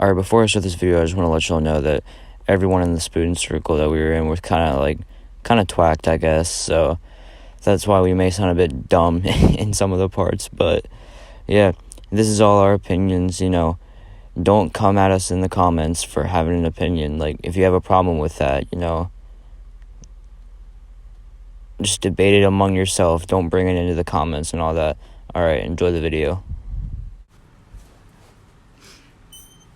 Alright, before I start this video, I just want to let y'all know that everyone in the student circle that we were in was kind of twacked, I guess, so that's why we may sound a bit dumb in some of the parts, but yeah, this is all our opinions, don't come at us in the comments for having an opinion. Like, if you have a problem with that, just debate it among yourself. Don't bring it into the comments and all that. Alright, enjoy the video.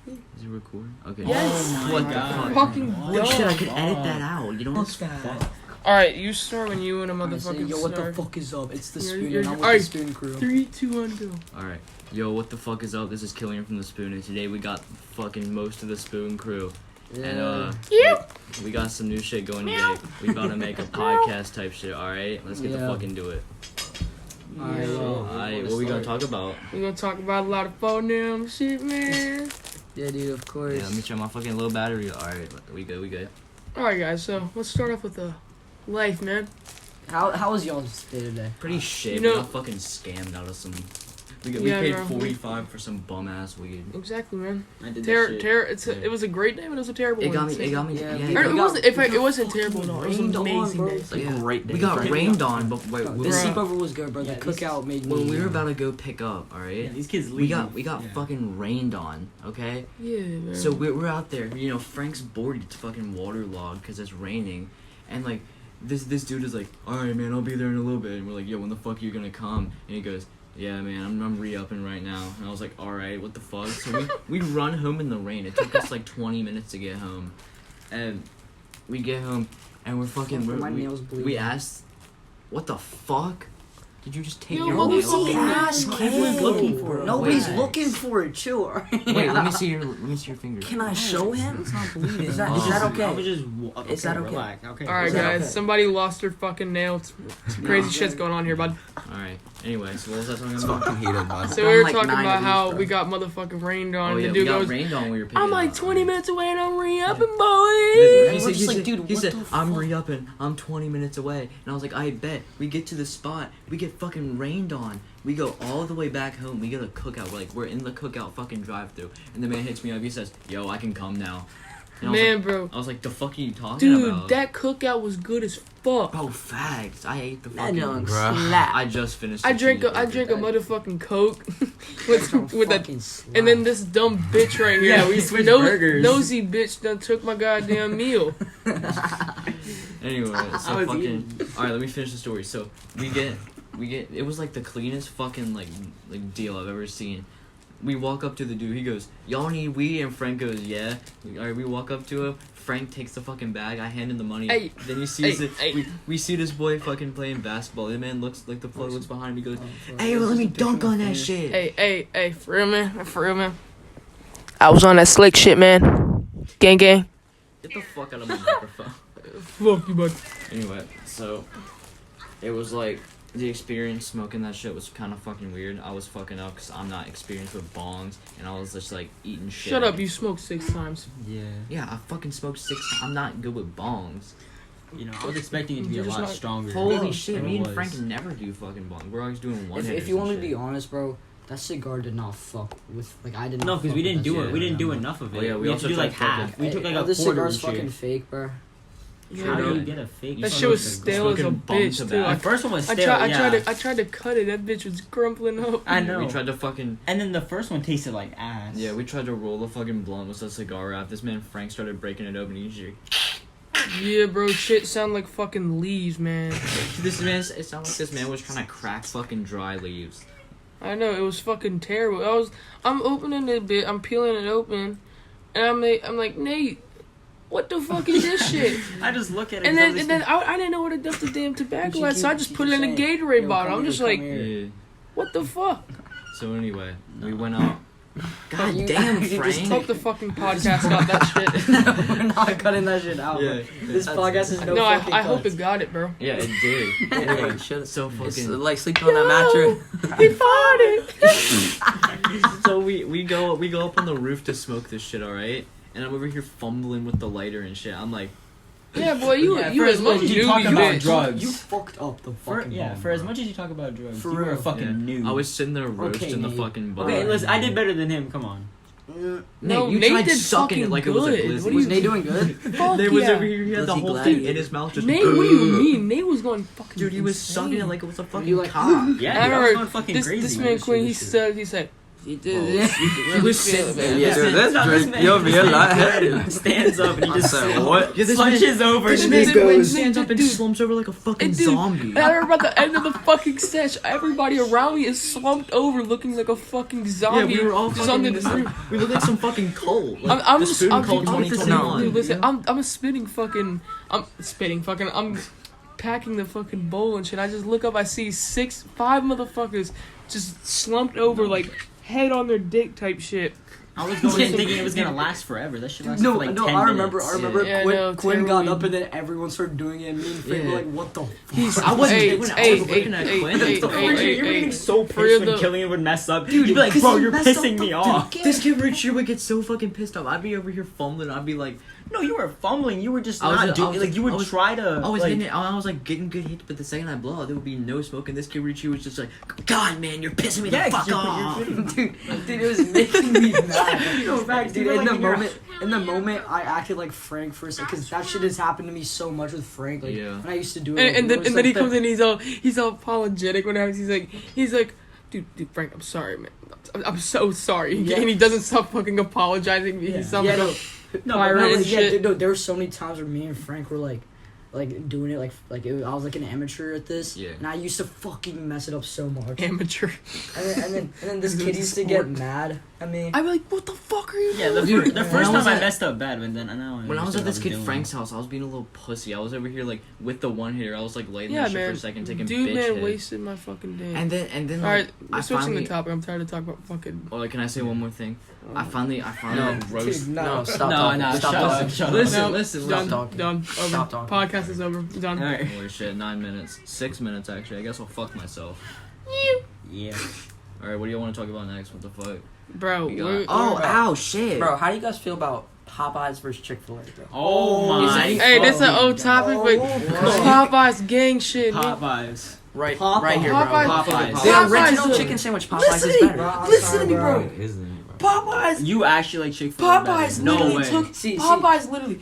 Is it recording? Okay. Yes! Oh what God. the fucking What shit? I could edit that out. You don't fuck. Alright, you start when you and a motherfucking Yo, what the start. fuck is up? It's the You're- spoon you're- and I'm with alright, the spoon crew. 3, 2, 1, go. Alright. Yo, what the fuck is up? This is Killian from the Spoon, and today we got fucking most of the Spoon crew. And we got some new shit going today. We about to make a podcast type shit, alright? Let's get the fucking do it. Alright, what we gonna talk about? We're gonna talk about a lot of phone damn shit, man. Yeah, dude, of course. Yeah, let me check my fucking low battery. Alright, we good. Alright, guys, so let's start off with the life, man. How was y'all's day today? Pretty shit. You know- we got fucking scammed out of some. We Yeah, paid bro. $45 for some bum ass weed. Exactly, man. I did It was a great day, but it was a terrible It one. got me. Yeah, Yeah, Or we it got- wasn't. we got It wasn't terrible. No, it was an rained on, amazing bro. day. It's like Yeah. great day. We got Great rained day. on, but wait, The Bruh. sleepover was good, bro. The Yeah, cookout made me. when we were about to go pick up, all right? Yeah, these kids we leave. got fucking rained on, okay? Yeah, man. So we're out there, Frank's board gets fucking waterlogged because it's raining, and like this dude is like, all right, man, I'll be there in a little bit, and we're like, yo, when the fuck are you gonna come? And he goes, yeah, man, I'm re-upping right now, and I was like, all right, what the fuck? So we run home in the rain. It took us like 20 minutes to get home, and we get home, and we're fucking My nails bleed. we asked, what the fuck? Did you just take Yo, your motherfucking nails? ass, Everyone's looking for it. Nobody's Wait. looking for it. Chill. Alright? Wait, let me see your finger. Can I show him? It's not bleeding. Is that Oh. okay? I was just. Is that okay? Relax. Okay. Alright, Is that guys, okay? somebody lost their fucking nail. Some crazy shit's going on here, bud. Alright. Anyway, so what was I talking It's about? fucking heated, man. So we were like talking 9 about of how these, bro. we got motherfucking rained on. Oh and yeah, the we dude got goes, rained on when we were picking I'm like up. 20 minutes away and I'm re-upping, He boy. We're just like, dude, he what said, the I'm fuck? re-upping. I'm 20 minutes away. And I was like, I bet. We get to the spot. We get fucking rained on. We go all the way back home. We get a cookout. We're in the cookout fucking drive-thru. And the man hits me up. He says, yo, I can come now. And I was Man, like, bro. I was like, the fuck are you talking Dude, about? that cookout was good as fuck. Bro, facts. I ate the That fucking... young Bruh. slap. I just finished I the drank a cheeseburger. motherfucking Coke with a Fucking slap. and then this dumb bitch right here, Yeah, we switched burgers. nosy bitch done took my goddamn meal. Anyway, so was fucking. eating. All right, let me finish the story. So we get. It was like the cleanest fucking like deal I've ever seen. We walk up to the dude. He goes, "Y'all need weed?" And Frank goes, "Yeah." All right, we walk up to him. Frank takes the fucking bag. I hand him the money. Hey. Then he sees Hey, it. hey. We see this boy fucking playing basketball. The man looks like the plug looks behind him. He goes, Oh, "Hey, let me dunk on that shit." Hey, for real, man. I was on that slick shit, man. Gang. Get the fuck out of my microphone. Fuck you, bud. Anyway, so it was like the experience smoking that shit was kind of fucking weird. I was fucking up because I'm not experienced with bongs, and I was just like eating shit. Shut up, you smoked 6 times. Yeah. Yeah, I fucking smoked 6. I'm not good with bongs. You know, I was expecting it to be You're a just lot not- stronger. Holy shit, than me it and was. Frank never do fucking bongs. We're always doing one. If you want me to be honest, bro, that cigar did not fuck with I did not. No, because fuck we didn't with do that it. We cigar, didn't do man. enough of it. Oh, yeah, we had also to do like tried fucking- half. We took like a this quarter cigar's and shit. fucking fake, bro. Yeah, How do bro. you get a fake? That You shit was smoked stale as a Fucking bum bitch, too. tobacco. The first one was I stale. I tried to cut it. That bitch was crumpling up. I know. We tried to fucking. And then the first one tasted like ass. Yeah, we tried to roll a fucking blunt with a cigar wrap. This man Frank started breaking it open. He's just Yeah, bro, shit sound like fucking leaves, man. this man. It sounded like this man was trying to crack fucking dry leaves. I know, it was fucking terrible. I'm opening it a bit, I'm peeling it open, and I'm like, Nate, what the fuck is this shit? I just look at it. And then I didn't know where to dump the damn tobacco at, so I just put it in a Gatorade bottle. I'm just like, Yeah. what the fuck? So anyway, we went out. God You- damn, you just Frank. Hope the fucking podcast got that shit. We're not cutting that shit out. Yeah, bro. This podcast is no No, fucking I hope cuts. it got it, bro. Yeah, it did. Anyway, Shit. so It's fucking. like sleeping on that mattress. He farted. So we go up on the roof to smoke this shit, all right? And I'm over here fumbling with the lighter and shit. I'm like, Yeah, boy, you Yeah, you for as as much much as you newbie talk about bitch. drugs. You fucked up the For, fucking yeah, bomb, for as bro. much as you talk about drugs, For you were a real. fucking yeah. noob. I was sitting there roasting the Nate. fucking blunt. Okay, listen, I did better than him. Come on. No, you Nate tried did sucking it fucking like it was a good. blizzard. What do Was you Nate doing good? Fuck Nate was yeah. over here. He had Was the he whole glad? thing in his mouth. Just Nate, what do you mean? Nate was going fucking. Dude, he was insane. sucking it like it was a fucking You like- cock. Yeah, I I was remember going fucking this crazy. man Quinn. He said he did this. He was sitting there. Yeah, This dude, man- this drink, you'll be a lot headed. Stands up and he I just said, what? Yeah, this punches over. This and man just goes, stands up and Dude. slumps over like a fucking And dude, zombie. And I remember at the end of the fucking sesh, everybody around me is slumped over, looking like a fucking Yeah, zombie. we were all just on fucking. the. We look like some fucking cult. Like I'm the just. spoon I'm cult I'm 2021. Dude, listen, I'm a spitting fucking. I'm spitting fucking. I'm packing the fucking bowl and shit. I just look up. I see 5 motherfuckers just slumped over, like head on their dick type shit. I was going in thinking it was gonna last forever. That shit lasted No, for like no, 10 I remember. minutes. I remember. Yeah, Quinn, no, Quinn got terrible. up and then everyone started doing it. And me and Frank were Yeah. like, "What the?" He's. I wasn't Hey, doing it. I hey, was hey, looking at hey, Quinn. hey, What the hey, fuck? hey, You were hey. getting so For pissed the- when Killian would mess up. Dude, You'd be like, because bro, he you're messed up pissing the me off. This kid Richard would get so fucking pissed off. I'd be over here fumbling. I'd be like, No, you were fumbling. You were just I was- not I doing was- like you would I was- try to. I was like, hitting it. I was like getting good hits, but the second I blow out, there would be no smoke. And this kid Richie was just like, God, man, you're pissing me Yeah, the 'cause fuck you're off. dude, it was making me mad. No, facts, Dude, you were in like the in your- moment, I acted like Frank for a second because that shit has happened to me so much with Frank. Like Yeah. when I used to do it. And like, then he comes in. He's all apologetic when it happens. He's like, dude, Frank, I'm sorry, man. I'm so sorry. Yeah. And he doesn't stop fucking apologizing. Yeah. He sounds Yeah, like no, pirate but and shit. dude, no, there were so many times where me and Frank were like doing it I was like an amateur at this. Yeah. And I used to fucking mess it up so much. amateur. And then this kid used to get mad at me. I'd be like, what the fuck are you Yeah, doing? the when first I was time I at- messed up bad, but then I know. When I was at this kid doing. Frank's house, I was being a little pussy. I was over here like with the one hitter. I was like lighting Yeah, that shit man. for a second, taking Dude, bitch man, hits. wasted my fucking day. And then All like, right, we're I switching finally. the topic. I'm tired of talking about fucking. Or like, can I say one more thing? I finally No. like, roast. Dude, No, stop No, talking. no, Stop shut up, talking. shut up. Listen, No, listen, done, listen. talking. done, over. Stop talking. Podcast is over. Done. All right. Holy shit, 9 minutes, 6 minutes actually. I guess I'll fuck myself. Yeah. All right, what do you want to talk about next? What the fuck? Bro, We got- we're- oh, we're- ow, shit. Bro, how do you guys feel about Popeyes versus Chick-fil-A, bro? Oh my. Hey, this is an old topic, but Popeyes gang shit. Popeyes. Right, Popeyes. right here, bro. Popeyes. Popeyes. The Popeyes original is- chicken sandwich Popeyes is Listen, better. listen to me, bro. It isn't, bro. Popeyes, You actually like Chick-fil-A better. Popeyes No literally way. took. See, Popeyes literally.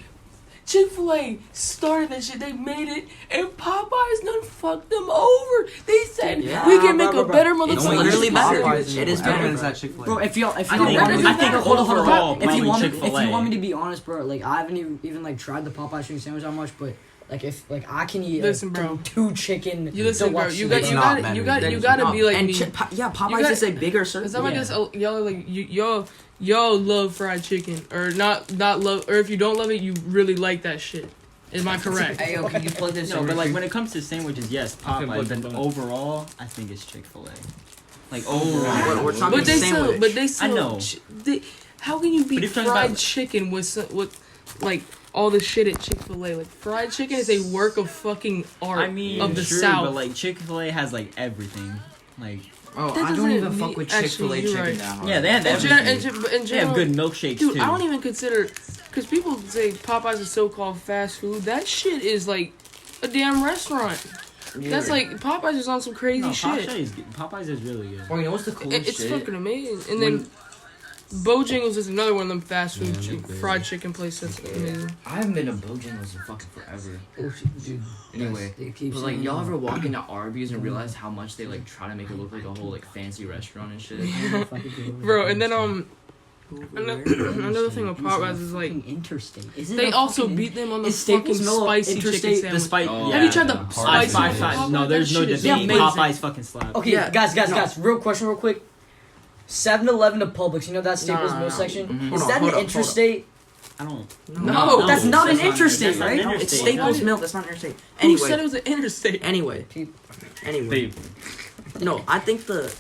Chick-fil-A started that shit. They made it, and Popeyes done fucked them over. They said Yeah. we can make Bro, a bro. better It's motherfucker. literally better. Popeyes It is Everyone better. is at Chick-fil-A. Bro, if y'all I think overall, if you probably want me, Chick-fil-A. if you want me to be honest, bro, like I haven't even like tried the Popeyes chicken sandwich that much, but like if like I can eat Listen, like, bro. 2 chicken. You listen, bro. deluxe You got, It's you not got, better. you got, That you is gotta not. be like And me. yeah, Popeyes gotta- is a bigger service. Cause I'm like this, y'all like y'all love fried chicken or not love, or if you don't love it, you really like that shit. Am I correct? Hey, yo, can you plug this No, in? but like when it comes to sandwiches, yes, I can Popeyes. put But them overall, I think it's Chick-fil-A. Like We're overall. talking sandwich. But they still. I know. How can you But beat if you're talking fried about- chicken with like all the shit at Chick-fil-A? Like fried chicken is a work of fucking art I mean, of the true, South. but like Chick-fil-A has like everything. Like Oh, That I don't doesn't even mean- fuck with actually, Chick-fil-A you're chicken right. that hard. yeah, they have in, everything. in They have general, good milkshakes dude, too. I don't even consider, because people say Popeyes is so-called fast food. That shit is like a damn restaurant. That's like Popeyes is on some crazy No, shit. Popeyes is really good. Bro, you know what's the coolest It's shit? fucking amazing. And then Bojangles is another one of them fast food Yeah, they're fried chicken places. That's amazing. I haven't been to Bojangles in fucking forever. dude. Anyway, They keep but like saying y'all that. ever walk into Arby's and realize how much they like try to make it look like a whole like fancy restaurant and shit? Bro, and then another thing with Popeyes is like Fucking interstate. Is it they a also fucking- beat them on the is fucking Staples Mill spicy interstate chicken sandwich. Despite Oh, Have you tried the yeah. spicy Five, Popeyes? No, there's no That shit is debate. amazing. Popeyes fucking slap. Okay, Yeah, guys, no. real question, real quick. 7-Eleven to Publix, you know that Staples No. Mill section? Mhm. Is Hold on, that hold an on, interstate? I don't. No, that's not an interstate, that's not right? an It's interstate. Staples Mill. That's not interstate. Who said it Anyway, was an interstate? anyway. No, I think the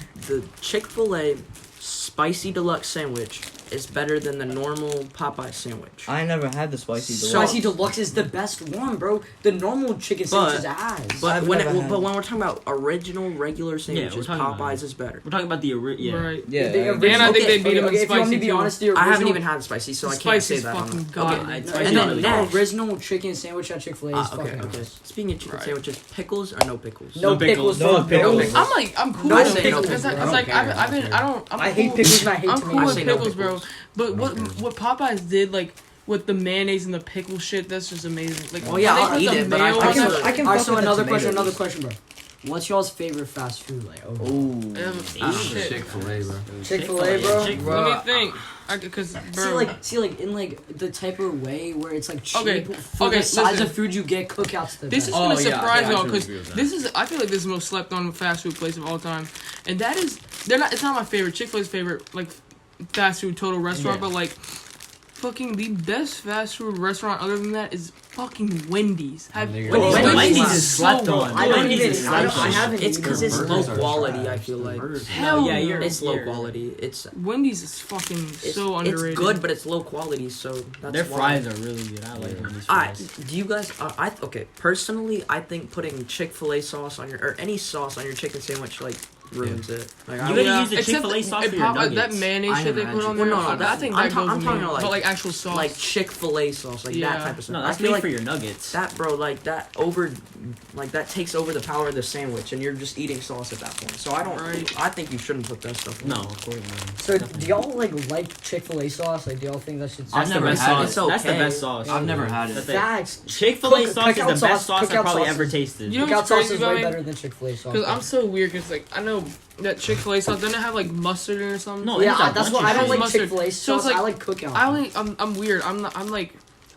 Chick-fil-A spicy deluxe sandwich is better than the normal Popeye sandwich. I never had the spicy Spicy Deluxe is the best one, bro. The normal chicken sandwich is ass. But I've when never had when we're talking about original regular sandwiches, talking about Popeyes it. is better. We're talking about the yeah. Right. Yeah. The And I think they beat them in if you want me to spicy be too. honest, the I original, haven't even had spicy, so I can't say Spicy's that. on fucking the- god. Okay. It's No, And then the next- original chicken sandwich at Chick-fil-A is fucking okay. ass. Speaking of chicken Right. sandwiches, pickles or no pickles? No pickles, No bro. pickles. I'm cool No with pickles, pickles because bro. I've been I don't I'm I hate cool. pickles and I hate I'm cool tomatoes. with I say no pickles, bro. bro. But what Popeyes did, like, with the mayonnaise and the pickle shit, that's just amazing. Like, Oh, yeah, they I'll put eat the it, but I mayo can't- on it. I can fuck so with the another tomatoes. question, bro. What's y'all's favorite fast food? Like, Shit. Chick-fil-A, bro. Chick-fil-A, bro. Let me think. Because, bro. See, like in like the type of way where it's like cheap Okay, for okay, the size listen. of food you get. Cookouts the This is best. gonna Oh, yeah, surprise yeah, I y'all totally because agree with that. this is I feel like this is the most slept on fast food place of all time, and that is it's not my favorite. Chick-fil-A's favorite like fast food total restaurant, Yeah. but like fucking the best fast food restaurant other than that is fucking Wendy's. Wendy's is slept on. I don't Wendy's even. is I slept on. haven't. It's because it's Burgers low are quality. trash. I feel like Hell yeah, no. it's low quality. It's Wendy's is fucking so underrated. It's good, but it's low quality. So that's Their why. fries are really good. I like Wendy's Alright, fries. do you guys? Okay. Personally, I think putting Chick-fil-A sauce on your or any sauce on your chicken sandwich like ruins it. Like I You would- gotta use the Except Chick-fil-A sauce it for your pop- nuggets. that mayonnaise I shit they never put on had there. Well, no, I that's- think I'm that goes I'm in talking there. about, but like, actual sauce. like Chick-fil-A sauce, like Yeah. that type of stuff. No, I that's feel made like for your nuggets. that, bro. Like that takes over the power of the sandwich, and you're just eating sauce at that point. So I don't. Right. I think you shouldn't put that stuff. in. No, of course not. So do y'all like Chick-fil-A sauce? Like, do y'all think that should? I've That's the never best had sauce. it. It's That's the okay. best sauce. I've never had it. That's it. Facts. Chick-fil-A Cook- sauce is cookout the sauce- best sauce I've cookout probably sauce ever is- tasted. You know Cookout what's sauce crazy is about way me? better than Chick-fil-A sauce. Because I'm so weird. Because like I know that Chick-fil-A sauce doesn't it have like mustard in it or something. No, Yeah, it's a that's bunch why I of don't shit. like Mustard. Chick-fil-A So it's sauce. I like- like Cookout. I'm weird.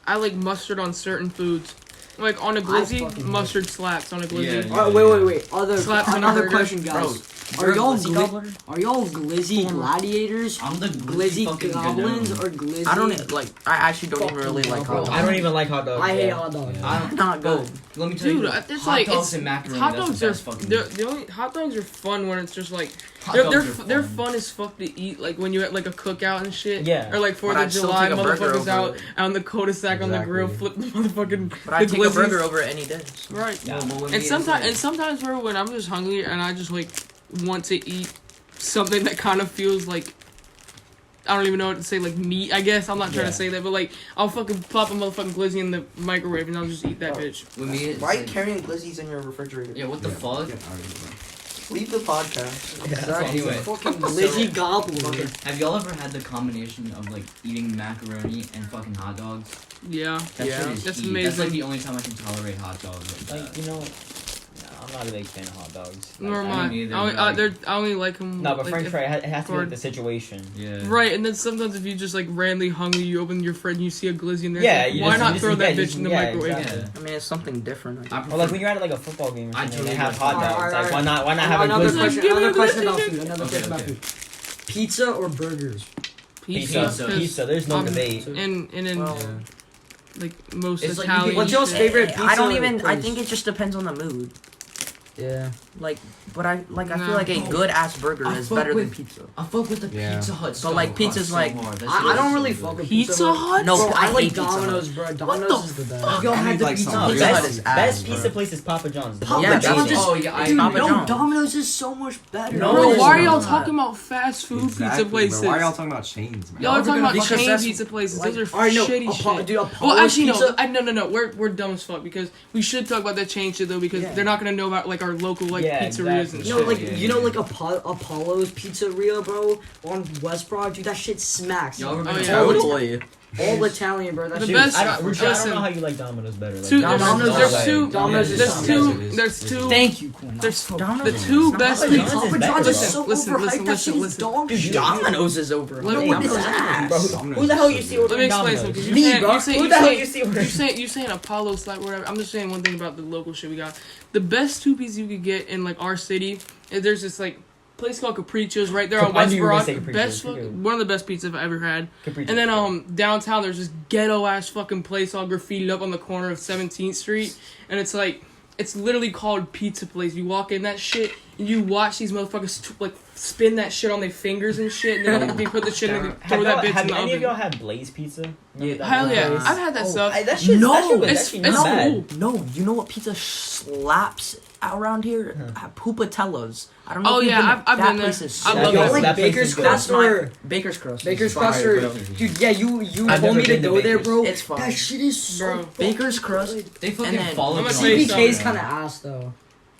I like mustard on certain foods. Like on a glizzy, fucking hate mustard slaps on a glizzy. Yeah. Alright, wait. Slaps on a Another burger. question, guys. Bro, Are y'all glizzy gobbler? are y'all glizzy gladiators? I'm the Glizzy fucking goblins Gnome. or glizzy? I don't like. I actually don't even really Fucking like hell, hot bro. dogs. I don't even like hot dogs. I hate yeah. hot dogs. I'm Not good. Let me tell you, Dude, it's hot like dogs it's and macaroni. hot that's dogs the are best fucking. the only hot dogs are fun when it's just like Hot they're dogs are they're fun as fuck to eat like when you're at like a cookout and shit. Yeah. Or like 4th But of I'd still July, take a burger motherfuckers over out it. on the cul-de-sac on the grill, Exactly. flip the motherfucking. But I the take a glizzies. burger over any day. So. Right. Yeah. Well, when And me sometimes, bro, when I'm just hungry and I just like want to eat something that kind of feels like I don't even know what to say, like meat. I guess I'm not trying Yeah. to say that, but like I'll fucking pop a motherfucking glizzy in the microwave and I'll just eat that bitch. With me, it's Why are you like- carrying glizzies in your refrigerator? Yeah, what the fuck? Leave the podcast. Exactly. Anyway, Fucking glizzy goblin. Have y'all ever had the combination of like eating macaroni and fucking hot dogs? Yeah. That Yeah. shit is That's heat. amazing. That's like the only time I can tolerate hot dogs. Like Like, that. you know, I'm not a big fan of hot dogs. Like, Nor am I I. don't either, I only, but, I only like them. No, but like, French if- fry, it has to be or- like the situation. Yeah. Right, and then sometimes if you just like randomly hungry, you open your fridge and you see a glizzy in there. Yeah, like, you why just- not you just- throw that yeah, bitch in the yeah, microwave? exactly. Yeah. I mean, it's something different. I I guess. prefer, Or like when you're at like a football game or I something, totally they have agree. hot dogs. Alright, Like, alright. why not have a Another glizzy? question. Give me Another a question glizzy about chicken. food. Another Okay, question about okay. food. Pizza or burgers? Pizza. There's no debate. And in Well, like most It's like you Italian. can- What's y'all's shit. favorite I don't pizza even. I place? think it just depends on the mood. Yeah. Like, but I feel Nah. like a good ass burger I is fuck better than with- pizza. I fuck with the Yeah. Pizza Hut. So, like, pizza's like- I don't really fuck with Pizza Hut? No, Bro, I I like hate Pizza Hut. Domino's, bro. What Domino's the is the best. fuck? Y'all I had need, the like, pizza some- Hut. Pizza Hut best is ass, best bro. pizza place is Papa John's. Papa Yeah, John's Pizza- is, Oh yeah, I dude, Papa no, John's. Domino's is so much better. No, Bro, it's why are y'all not. talking about fast food Exactly, pizza bro. places? Why are y'all talking about chains, man? Y'all are talking about Because chain that's- pizza places. like- Those are Alright, no, shitty shit. dude, Well, Apollo's actually, pizza. no. We're dumb as fuck because we should talk about that chain shit though because Yeah. they're not gonna know about like our local like Yeah, pizzerias exactly. and You know, shit. like Yeah, yeah. like Apollo's Pizzeria, bro, on West Broad, dude. That shit smacks. Y'all Oh, remember? yeah. Totally. All Italian, bro. That The shit best- I don't, Richard, I don't listen. know how you like Domino's better. Like, Two, Domino's there's is- two, Domino's is there's so two, good. there's two, Thank you, Quinn. there's Domino's the is two not best Papa pizza. John's is Papa better, John's is bro. so Listen, overhyped. listen, That shit is listen. dog Dude, shit. Domino's is over. Let me- Domino's is Bro, ass. who the hell you see Let ordering me explain Domino's? something. You Me, saying, bro. you saying, Who you the hell saying, you see ordering? you saying Apollo slap whatever. I'm just saying one thing about the local shit we got. The best two pizzas you could get in like our city is there's this like place called Capriccio's right there on I West knew you were gonna Broad. say Capriccio's. Best Forget it. one of the best pizzas I've ever had. Capriccio's. And then downtown there's this ghetto ass fucking place all graffitied up on the corner of 17th Street, and it's like it's literally called Pizza Place. You walk in that shit and you watch these motherfuckers like spin that shit on their fingers and shit, and then they put the shit in, throw that bitch have in the any of oven. y'all had Blaze Pizza? Remember that Hell one yeah, place? I've had that stuff. That shit, No, that shit was it's- actually it's not cool. bad. No, you know what pizza slaps around here? Pupatellas. I don't know. Oh, if you've yeah, been I've that been there. place is I so love Y'all that. good. like That place Baker's is good. Crust That's my or Baker's Crust. Baker's is Crust fire, or bro. dude? Yeah, you I've told me never to been to go there, Baker's. bro. It's fine. That shit is so. Bro. Baker's Crust. They fucking And then- follow I'm me gonna on tell you CPK's Instagram. kind of ass though.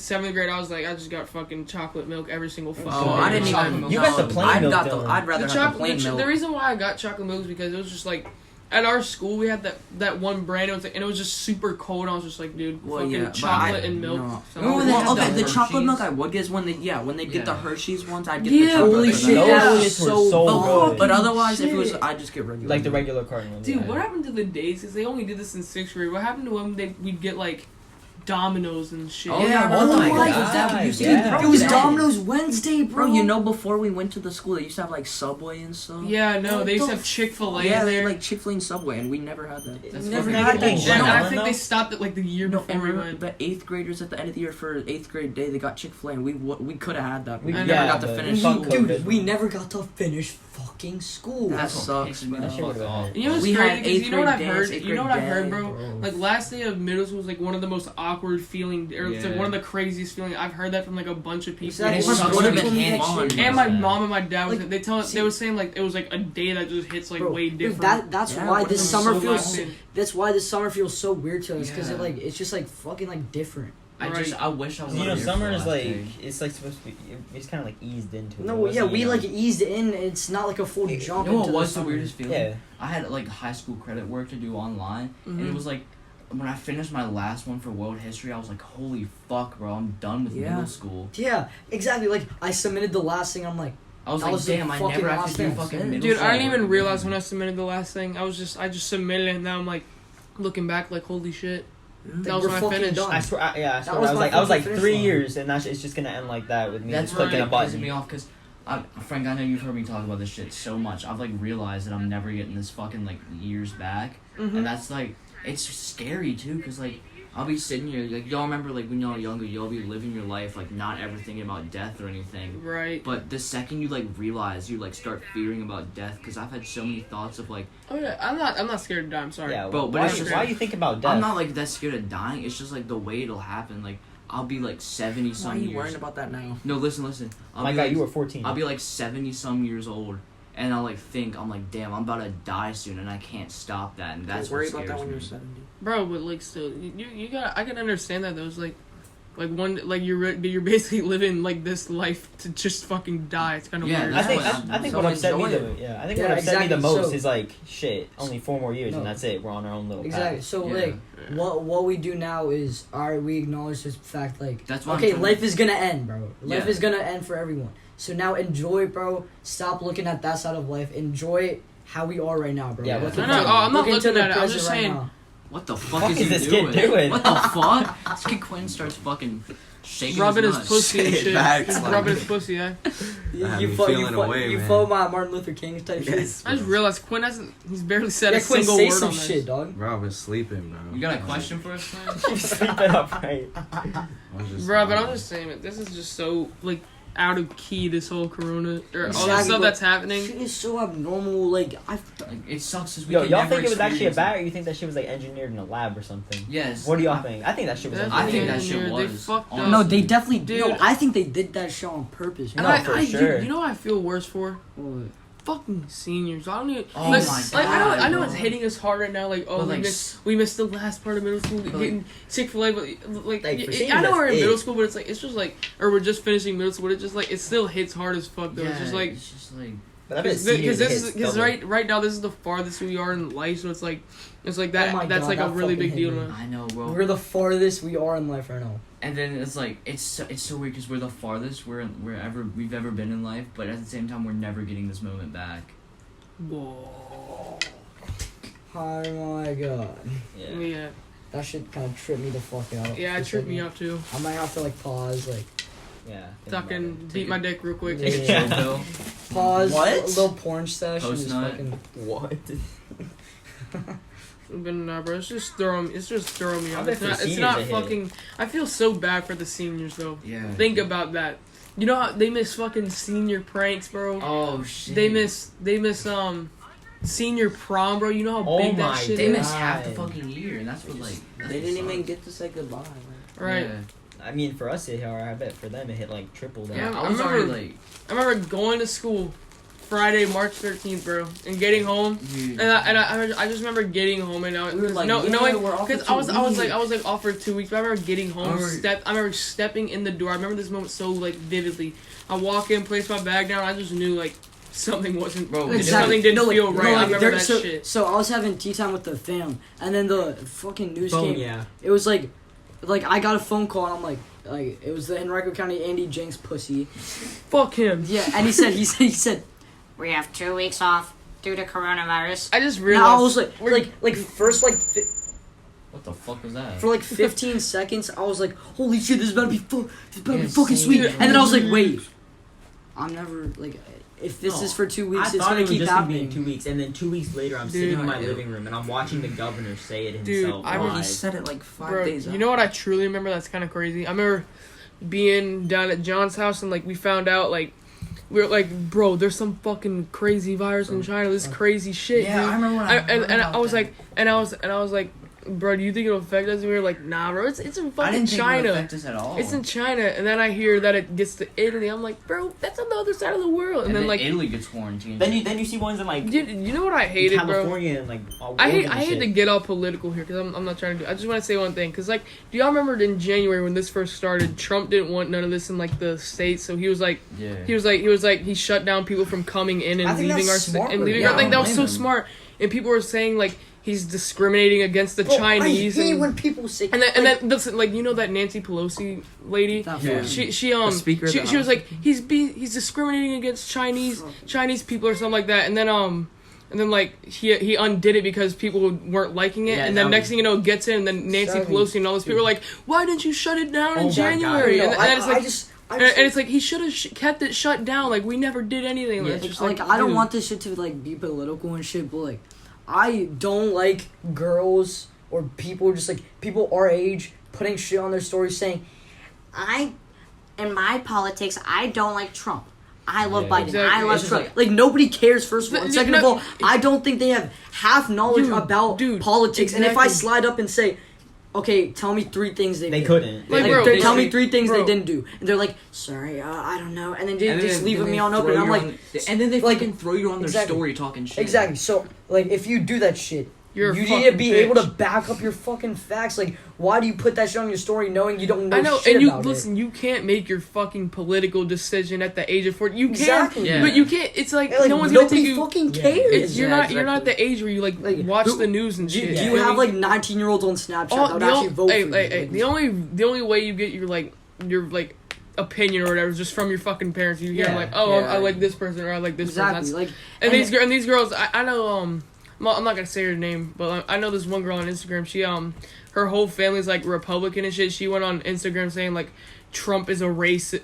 7th grade, I was like, I just got fucking chocolate milk every single fucking Oh, day. I didn't Chocolate even. milk. You got the plain I'd milk, got the. Dylan. I'd rather The have the chocolate. plain milk. The reason why I got chocolate milk is because it was just like, at our school we had that one brand. It was just super cold. And I was just like, dude, Well, fucking yeah, but chocolate I- and milk. no. So- Remember when they Well, had okay, the the chocolate Hershey's? milk I would get is when they get the Yeah. Hershey's ones. I'd get Yeah, the chocolate. holy milk. shit, Those that were was so fucking- good. But otherwise, if it shit. was, I'd just get regular. Like the milk. regular carton ones. Dude, yeah. what happened to the days? Because they only did this in 6th grade. What happened to when we'd get like Dominoes and shit? Oh, yeah, Oh my my god. God, you see, yeah. It was Yeah. Domino's Wednesday, bro. Bro, you know, before we went to the school, they used to have like Subway and stuff. Yeah, no, What they used to the have Chick-fil-A Yeah, in they there. had like Chick-fil-A and Subway, and we never had that. That's Never fucking had that bullshit. shit. and I No, think no. they stopped it like the year No, before and we remember went. the 8th graders at the end of the year for 8th grade day, they got Chick-fil-A, and we could have had that. But we We- never yeah, got to but finish fuck school. COVID. Dude, we never got to finish fucking school. That That's what sucks, pisses me bro. the fuck off. You know what's We crazy? had 'Cause eighth you know what I've grade heard? dance, You know what I've eighth heard, grade bro? bro. Like last day of middle school was like one of the most awkward feeling, or it's like Yeah. one of the craziest feeling. I've heard that from like a bunch of people. Exactly. It My sucks brother when told me you that can't shit. And my Yeah. mom and my dad was Like, they were saying like it was like a day that just hits like Bro, way dude, different. that's Yeah, why what this is summer so feels. locked in. That's why this summer feels so weird to us because Yeah. it's just like fucking like different. I wish I was. You know, here for summer the is last like day. it's like supposed to be. It's kind of like eased into it. No, It wasn't, yeah, we you know- like eased in. It's not like a full You jump. know what into was the summer. weirdest feeling? Yeah. I had like high school credit work to do online, and Mhm. it was like when I finished my last one for world history, I was like, holy fuck, bro, I'm done with Yeah. middle school. Yeah, exactly. Like I submitted the last thing. I'm like, I was That like, was the damn, I fucking never have last to do thing. fucking Dude, middle Dude, school. I didn't even realize when I submitted the last thing. I just submitted it, and now I'm like looking back like holy shit. That was we're when I fucking finished. done. I swear, I swear. was I was my like, I was like fucking 3 finish line. years, and it's just gonna end like that with me That's just what clicking a pisses me button. off because, Frank, I know you've heard me talk about this shit so much. I've like realized that I'm never getting this fucking like years back, Mhm. and that's like it's scary too because like I'll be sitting here like y'all remember like when y'all younger y'all be living your life like not ever thinking about death or anything. Right. But the second you like realize you like start fearing about death because I've had so many thoughts of like Oh yeah, I'm not scared to die. I'm sorry. Yeah, Bro, but why, it's just why like- you think about death? I'm not like that scared of dying. It's just like the way it'll happen. Like I'll be like 70 Why are some you years. worrying about that now? No, listen. I'll My be God, like, you were 14. I'll be like 70 some years old, and I'll like think I'm like, damn, I'm about to die soon, and I can't stop that, and that's Don't worry what about scares that when me. you're 70. Bro, but like still, you got. I can understand that though. It's like one like you're basically living like this life to just fucking die. It's kind of Yeah, weird. I think That's I think so what upset me enjoy the I think Yeah, what upset me the exactly, most so- is like shit. Only 4 more years No. and that's it. We're on our own little exactly. path. So Yeah. like, what we do now is, alright, we acknowledge this fact. Like, That's why I'm okay, trying life to- is gonna end, bro. Life Yeah. is gonna end for everyone. So now enjoy, bro. Stop looking at that side of life. Enjoy how we are right now, bro. Yeah, Look no, into- no, I'm not look into looking the at it. I'm present just right saying- now. What the fuck, Fuck is is he this kid doing? doing? What the fuck? This kid Quinn starts fucking shaking rubbing his nuts. pussy and Shit, shit. facts, He's like- rubbing his pussy. Yeah. You, had you, me fo- you, feeling fo- away, you man. follow my Martin Luther King type Yes, I just bro. realized Quinn hasn't. He's barely said shit. a Yeah, Quinn, single say word some on this. shit, dog. Bro, I've been sleeping, bro. You got a question for us, man? Keep sleeping upright. I was just Bro, but I'm just saying that this is just so like out of key. This whole Corona or all the Exactly, stuff but that's happening. Shit is so abnormal. Like I. Like, it sucks as we Yo, can y'all never think it was actually a experience bat, or you think that shit was like engineered in a lab or something? Yes. What do y'all think? I think that shit was That's I engineered. think that shit They was. fucked up. honestly. No, they definitely. Dude. No, I think they did that shit on purpose. And No, I, for I, sure. You know what I feel worse for? What? Fucking seniors. I don't even. Oh like, my like, I know God, it's bro. hitting us hard right now. Like, oh, But, we like, missed the last part of middle school, like- getting Chick-fil-A. But like, Like, for I seniors, know we're in that's middle it. school, but it's just like, or we're just finishing middle school. But it's just like it still hits hard as fuck though. Yeah, It's just like it's just like But I bet because seniors because hits right now this is the farthest we are in life, so it's like that Oh my that's God, like a that really fucking big deal. hit To me. me. I know, bro. We're the farthest we are in life right now. And then it's like it's so weird because we're the farthest we've ever been in life, but at the same time we're never getting this moment back. Whoa. Oh my god. Yeah. Yeah, That shit kind of tripped me the fuck out. yeah, for it a tripped me second. up too. I might have to like pause, like Yeah. Fucking beat my dick real quick. Yeah. Take a chill pill. pause. What? A little porn stash. and Post just nut. fucking. What? But nah, bro, it's just throwing me I off. bet It's for not, it's seniors not it hit. fucking. I feel so bad for the seniors though. Yeah. Think about that. You know how they miss fucking senior pranks, bro. Oh shit. They miss senior prom, bro. You know how Oh big that my shit They is, miss half the God. fuking year, and that's what like. that's They what didn't even sucks. get to say goodbye. Man. right? Yeah. I mean, for us it hit hard. I bet for them it hit like triple that. Yeah, Yeah, I was I already remember- like, I remember going to school Friday, March 13th, bro, and getting home. dude. And I just remember getting home and We were like, no, yeah, knowing we're off for because 2 I was weeks. off for 2 weeks. But I remember getting home. I remember stepping in the door. I remember this moment so like vividly. I walk in, place my bag down. I just knew like something wasn't. Bro, Something didn't feel right. I remember there- that so, shit. So I was having tea time with the fam, and then the fucking news Oh came. yeah. It was like I got a phone call, and I'm like it was the Henrico County Andy Jenks pussy. Fuck him. Yeah, and he said, We have 2 weeks off due to coronavirus. I just and realized. I was like first What the fuck was that? for like 15 seconds, I was like, holy shit, this better be Yeah, fucking same. sweet. Dude, And then I was like, wait, I'm never like, if this No, is for 2 I weeks, it's thought gonna it was keep just gonna be in happening. 2 weeks, and then 2 weeks later, I'm Dude. sitting in my living room and I'm watching the governor say it Dude, himself. I Bro, he live. said it like 5 Bro, days you out. know what I truly remember that's kind of crazy? I remember being down at John's house and like we found out like we were like, bro, there's some fucking crazy virus in China. This crazy shit. Yeah, dude. I remember when I heard and I about was that. like, and I was like, bro, do you think it'll affect us? And we were like, nah, bro, it's in I fucking didn't think it would China. affect us at all. It's in China, and then I hear that it gets to Italy. I'm like, bro, that's on the other side of the world. And then like, Italy gets quarantined. Then you see ones in like you know what I hated, bro? California and like all I Oregon hate shit. to get all political here because I'm not trying to do. I just want to say one thing because like, do y'all remember in January when this first started? Trump didn't want none of this in like the states, so he was like, Yeah. he shut down people from coming in I and think leaving that's our smart, and leaving. yeah, I think I that don't was so blame him. smart, and people were saying like he's discriminating against the Bro, Chinese. I hate and, when people say and then listen, like you know that Nancy Pelosi lady. That Yeah. fucking- She Speaker of the she was House. like he's discriminating against Chinese people or something like that, and then like he undid it because people weren't liking it, Yeah, and then that next was- thing you know it gets in, and then Nancy Exactly. Pelosi and all those people are like, why didn't you shut it down Oh in my God. January? No, And then it's like. I And it's like he should have kept it shut down. Like we never did anything. Like, Yeah. it's just like I don't dude. want this shit to like be political and shit, but like I don't like girls or people just like people our age putting shit on their stories saying, In my politics, I don't like Trump. I love Yeah. Biden. Exactly. I love It's just Trump. like nobody cares first of all. And No, second of no, all, I don't think they have half knowledge Dude, about dude, politics. And if I exactly. slide up and say, okay, tell me 3 things they They did. couldn't. Like, Like, bro, tell me they- 3 things bro. they didn't do, and they're like, "Sorry, I don't know," and then they And just then- leaving then me they on open. throw I'm you like, on and then they like, fucking throw you on their exactly. story talking shit. exactly. So, like, if you do that shit, You're a you need to fucking be bitch. able to back up your fucking facts. Like, why do you put that shit on your story knowing you don't know? I know, shit and you about listen. You can't make your fucking political decision at the age of 40. You can, Exactly. Yeah. but you can't. It's like, It. Like, no one's gonna nobody take you. fucking Yeah. cares. It's, you're Yeah, not. You're not exactly. the age where you like Like, watch who- the news and Do shit. you know what I have mean? like 19-year-olds on Snapchat All- that would the actually ol- vote hey, for you? hey, hey, Like, the only way you get your like opinion or whatever is just from your fucking parents. You hear Yeah. like, oh, Yeah. I like this person or I like this exactly. person. Like, And these girls, I know. I'm not gonna say her name, but I know this one girl on Instagram. She her whole family's like Republican and shit. She went on Instagram saying like Trump is a rapist,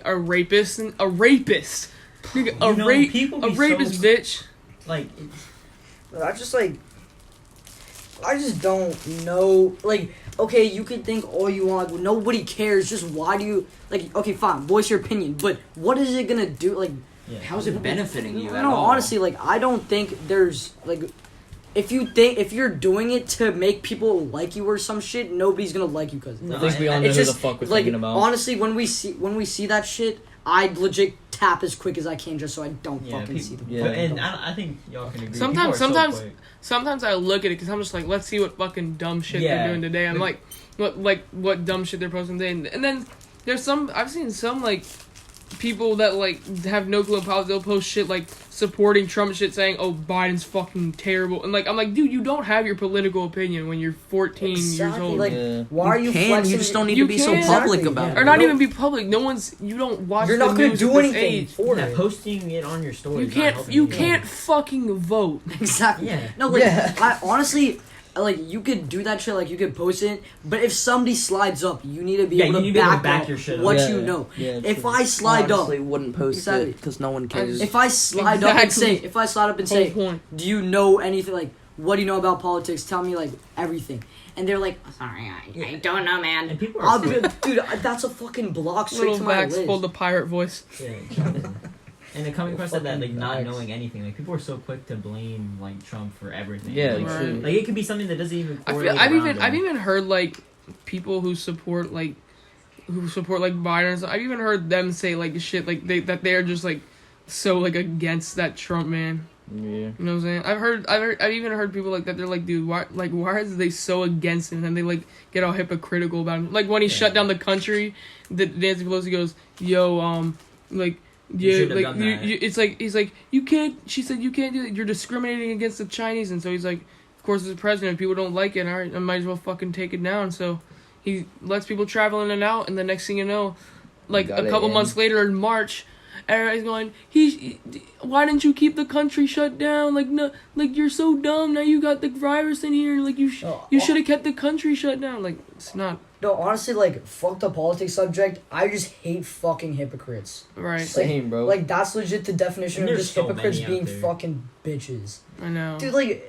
Nigga, People a be rapist so, bitch. like I just don't know. Like, okay, you can think all you want. Like, nobody cares. Just why do you like? Okay, fine, voice your opinion. But what is it gonna do? Like, yeah. How's it benefiting you at no, all? honestly, like I don't think there's like. If you're doing it to make people like you or some shit, nobody's gonna like you because No, I think we all know it's who just the fuck we're like thinking about. honestly, when we see that shit, I legit tap as quick as I can just so I don't Yeah, fucking people, see them. Yeah. But, and I think y'all can agree. Sometimes- People are so sometimes- quick. Sometimes I look at it because I'm just like, let's see what fucking dumb shit Yeah. they're doing today. I'm like, what dumb shit they're posting today, and then there's some I've seen some like people that like have no clue in politics. They'll post shit like supporting Trump shit, saying, "Oh, Biden's fucking terrible," and like I'm like, dude, you don't have your political opinion when you're 14 years Exactly, old. like, Yeah. why are you can, flexing? you just don't need You to be so can. public Exactly, about yeah. Or it. not No. even be public. No one's. You don't watch. You're the not gonna news do at this anything age. for Yeah, it. posting it on your story. You is not can't. helping You you. can't fucking vote. Exactly. Yeah. No, like Yeah. I honestly. Like, you could do that shit, like, you could post it, but if somebody slides up, you need to be Yeah, able you to need to be able to back, back up your shit up. what Yeah. you know. Yeah, If true. I slide up, honestly wouldn't post Exactly. it because no one cares. if I slide up and say, Exactly. if I slide up and Whole say, point. do you know anything, like, what do you know about politics? Tell me, like, everything. And they're like, Sorry, I don't know, man. And people are I'll quick. be, dude, that's a fucking block straight Little to my Max list. pulled the pirate voice. Yeah. And the coming across that like not facts. knowing anything, like people are so quick to blame like Trump for everything. Yeah, like, Right. like it could be something that doesn't even. I feel, correlate I've around even him. I've even heard like people who support like Biden. And stuff, I've even heard them say like shit like they're just like so like against that Trump man. Yeah. You know what I'm saying? I've even heard people like that. They're like, dude, why are they so against him? And they like get all hypocritical about him. Like when he shut down the country, Nancy Pelosi goes, yo, like Yeah, shouldn't have like done that. it's like he's like you can't. She said you can't do it. You're discriminating against the Chinese, and so he's like, of course, as a president, if people don't like it, all right, I might as well fucking take it down. So he lets people travel in and out, and the next thing you know, like Got a it couple in. months later in March, everybody's going, why didn't you keep the country shut down? Like no, like you're so dumb. Now you got the virus in here. Like you should have kept the country shut down. Like it's not No, honestly, like, fuck the politics subject. I just hate fucking hypocrites. right. Same, bro. Like, that's legit the definition And of there's just so hypocrites many out being there. fucking bitches. I know. Dude, like,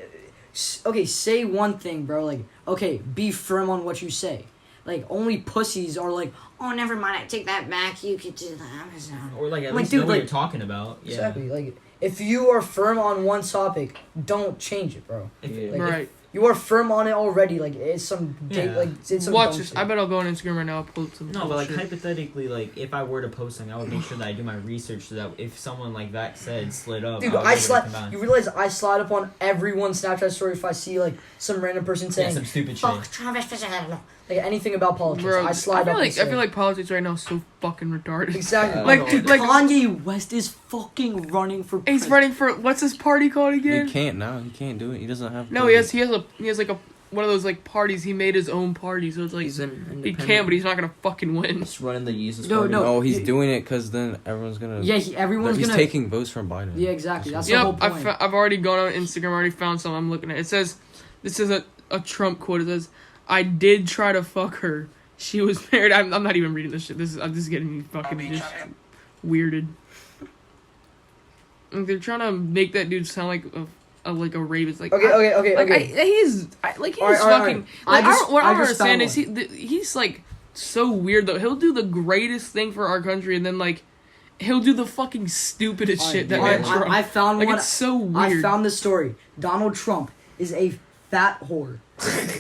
okay, say one thing, bro. Like, okay, be firm on what you say. Like, only pussies are like, Oh, never mind. I take that back. You could do the Amazon. Or like at Like, least dude, know what like- you're talking about. Yeah. exactly. Like, if you are firm on one topic, don't change it, bro. If, Yeah. Like, Right. You are firm on it already. Like, it's some Yeah. like, it's some Watch dumb this. shit. I bet I'll go on Instagram right now. I'll pull some. No, but like shit. hypothetically, like if I were to post something, I would make sure that I do my research so that if someone like that said slid up, Dude, I would I know where to slide. come back. You realize I slide up on everyone's Snapchat story if I see like some random person Yeah, saying some stupid shit. Fuck Trump. I don't know. like anything about politics. Bro, I slide feel up. like and say, I feel like politics right now is so fucking retarded. exactly. Like, Dude, like- Kanye West is fucking running for. He's running for what's his party called He again? can't now. He can't do it. He doesn't have. No, he has like a one of those like parties. He made his own party, so it's like He's an he independent. can, but he's not gonna fucking win. Just running the useless No, party. no. No, he's He- doing it because then everyone's gonna. Yeah, everyone's he's gonna. taking votes from Biden. Yeah, exactly. That's the whole Yep, point. I've already gone on Instagram. I already found some. I'm looking at. It says, this is a Trump quote. It says, "I did try to fuck her. She was married." I'm not even reading this shit. I'm just getting me fucking just weirded. Like, they're trying to make that dude sound like a rapist. Like Okay. he's Alright, alright, fucking. alright. Like, what I I don't just understand found is he's like so weird though. He'll do the greatest thing for our country, and then like he'll do the fucking stupidest shit that Alright, man Trump. I found Like one. it's so weird. I found this story. Donald Trump is a fat whore.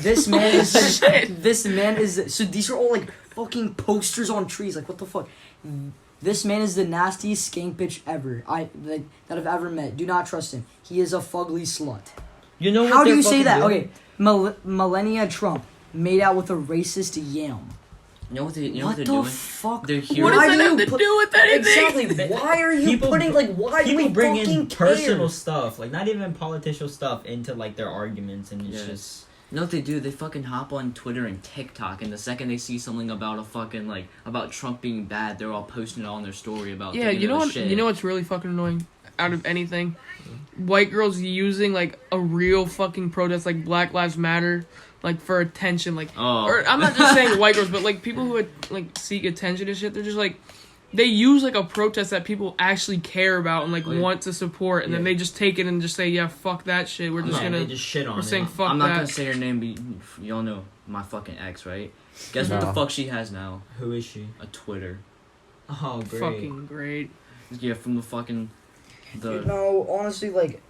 This man is. Shit. This man is. So these are all like fucking posters on trees. Like what the fuck. This man is the nastiest skank bitch ever. That I've ever met. Do not trust him. He is a fugly slut. You know what How do they're you say fucking that? doing? Okay, Melania Trump made out with a racist yam. You know what they're what the doing? fuck? They're What hearing. does Why that do have you to put- do with anything? Exactly. Why are you People putting like? Why do People we bring fucking in personal care? stuff, like not even political stuff, into like their arguments, and it's Yes. just You know what they do? They fucking hop on Twitter and TikTok, and the second they see something about a fucking like about Trump being bad, they're all posting it on their story about. Yeah, thinking you know of the what? Shit. You know what's really fucking annoying? Out of anything, white girls using like a real fucking protest, like Black Lives Matter, like for attention. Like, Oh. or I'm not just saying white girls, but like people who like seek attention and shit. They're just like, they use like a protest that people actually care about and like Oh, yeah. want to support, and then Yeah. they just take it and just say, yeah, fuck that shit. We're just yeah, gonna. they just shit on We're it. saying fuck I'm not that. gonna say her name, but y'all know my fucking ex, right? Guess what No. the fuck she has now? Who is she? A Twitter. Oh, great. Fucking great. Yeah, from the fucking the. No, honestly, like.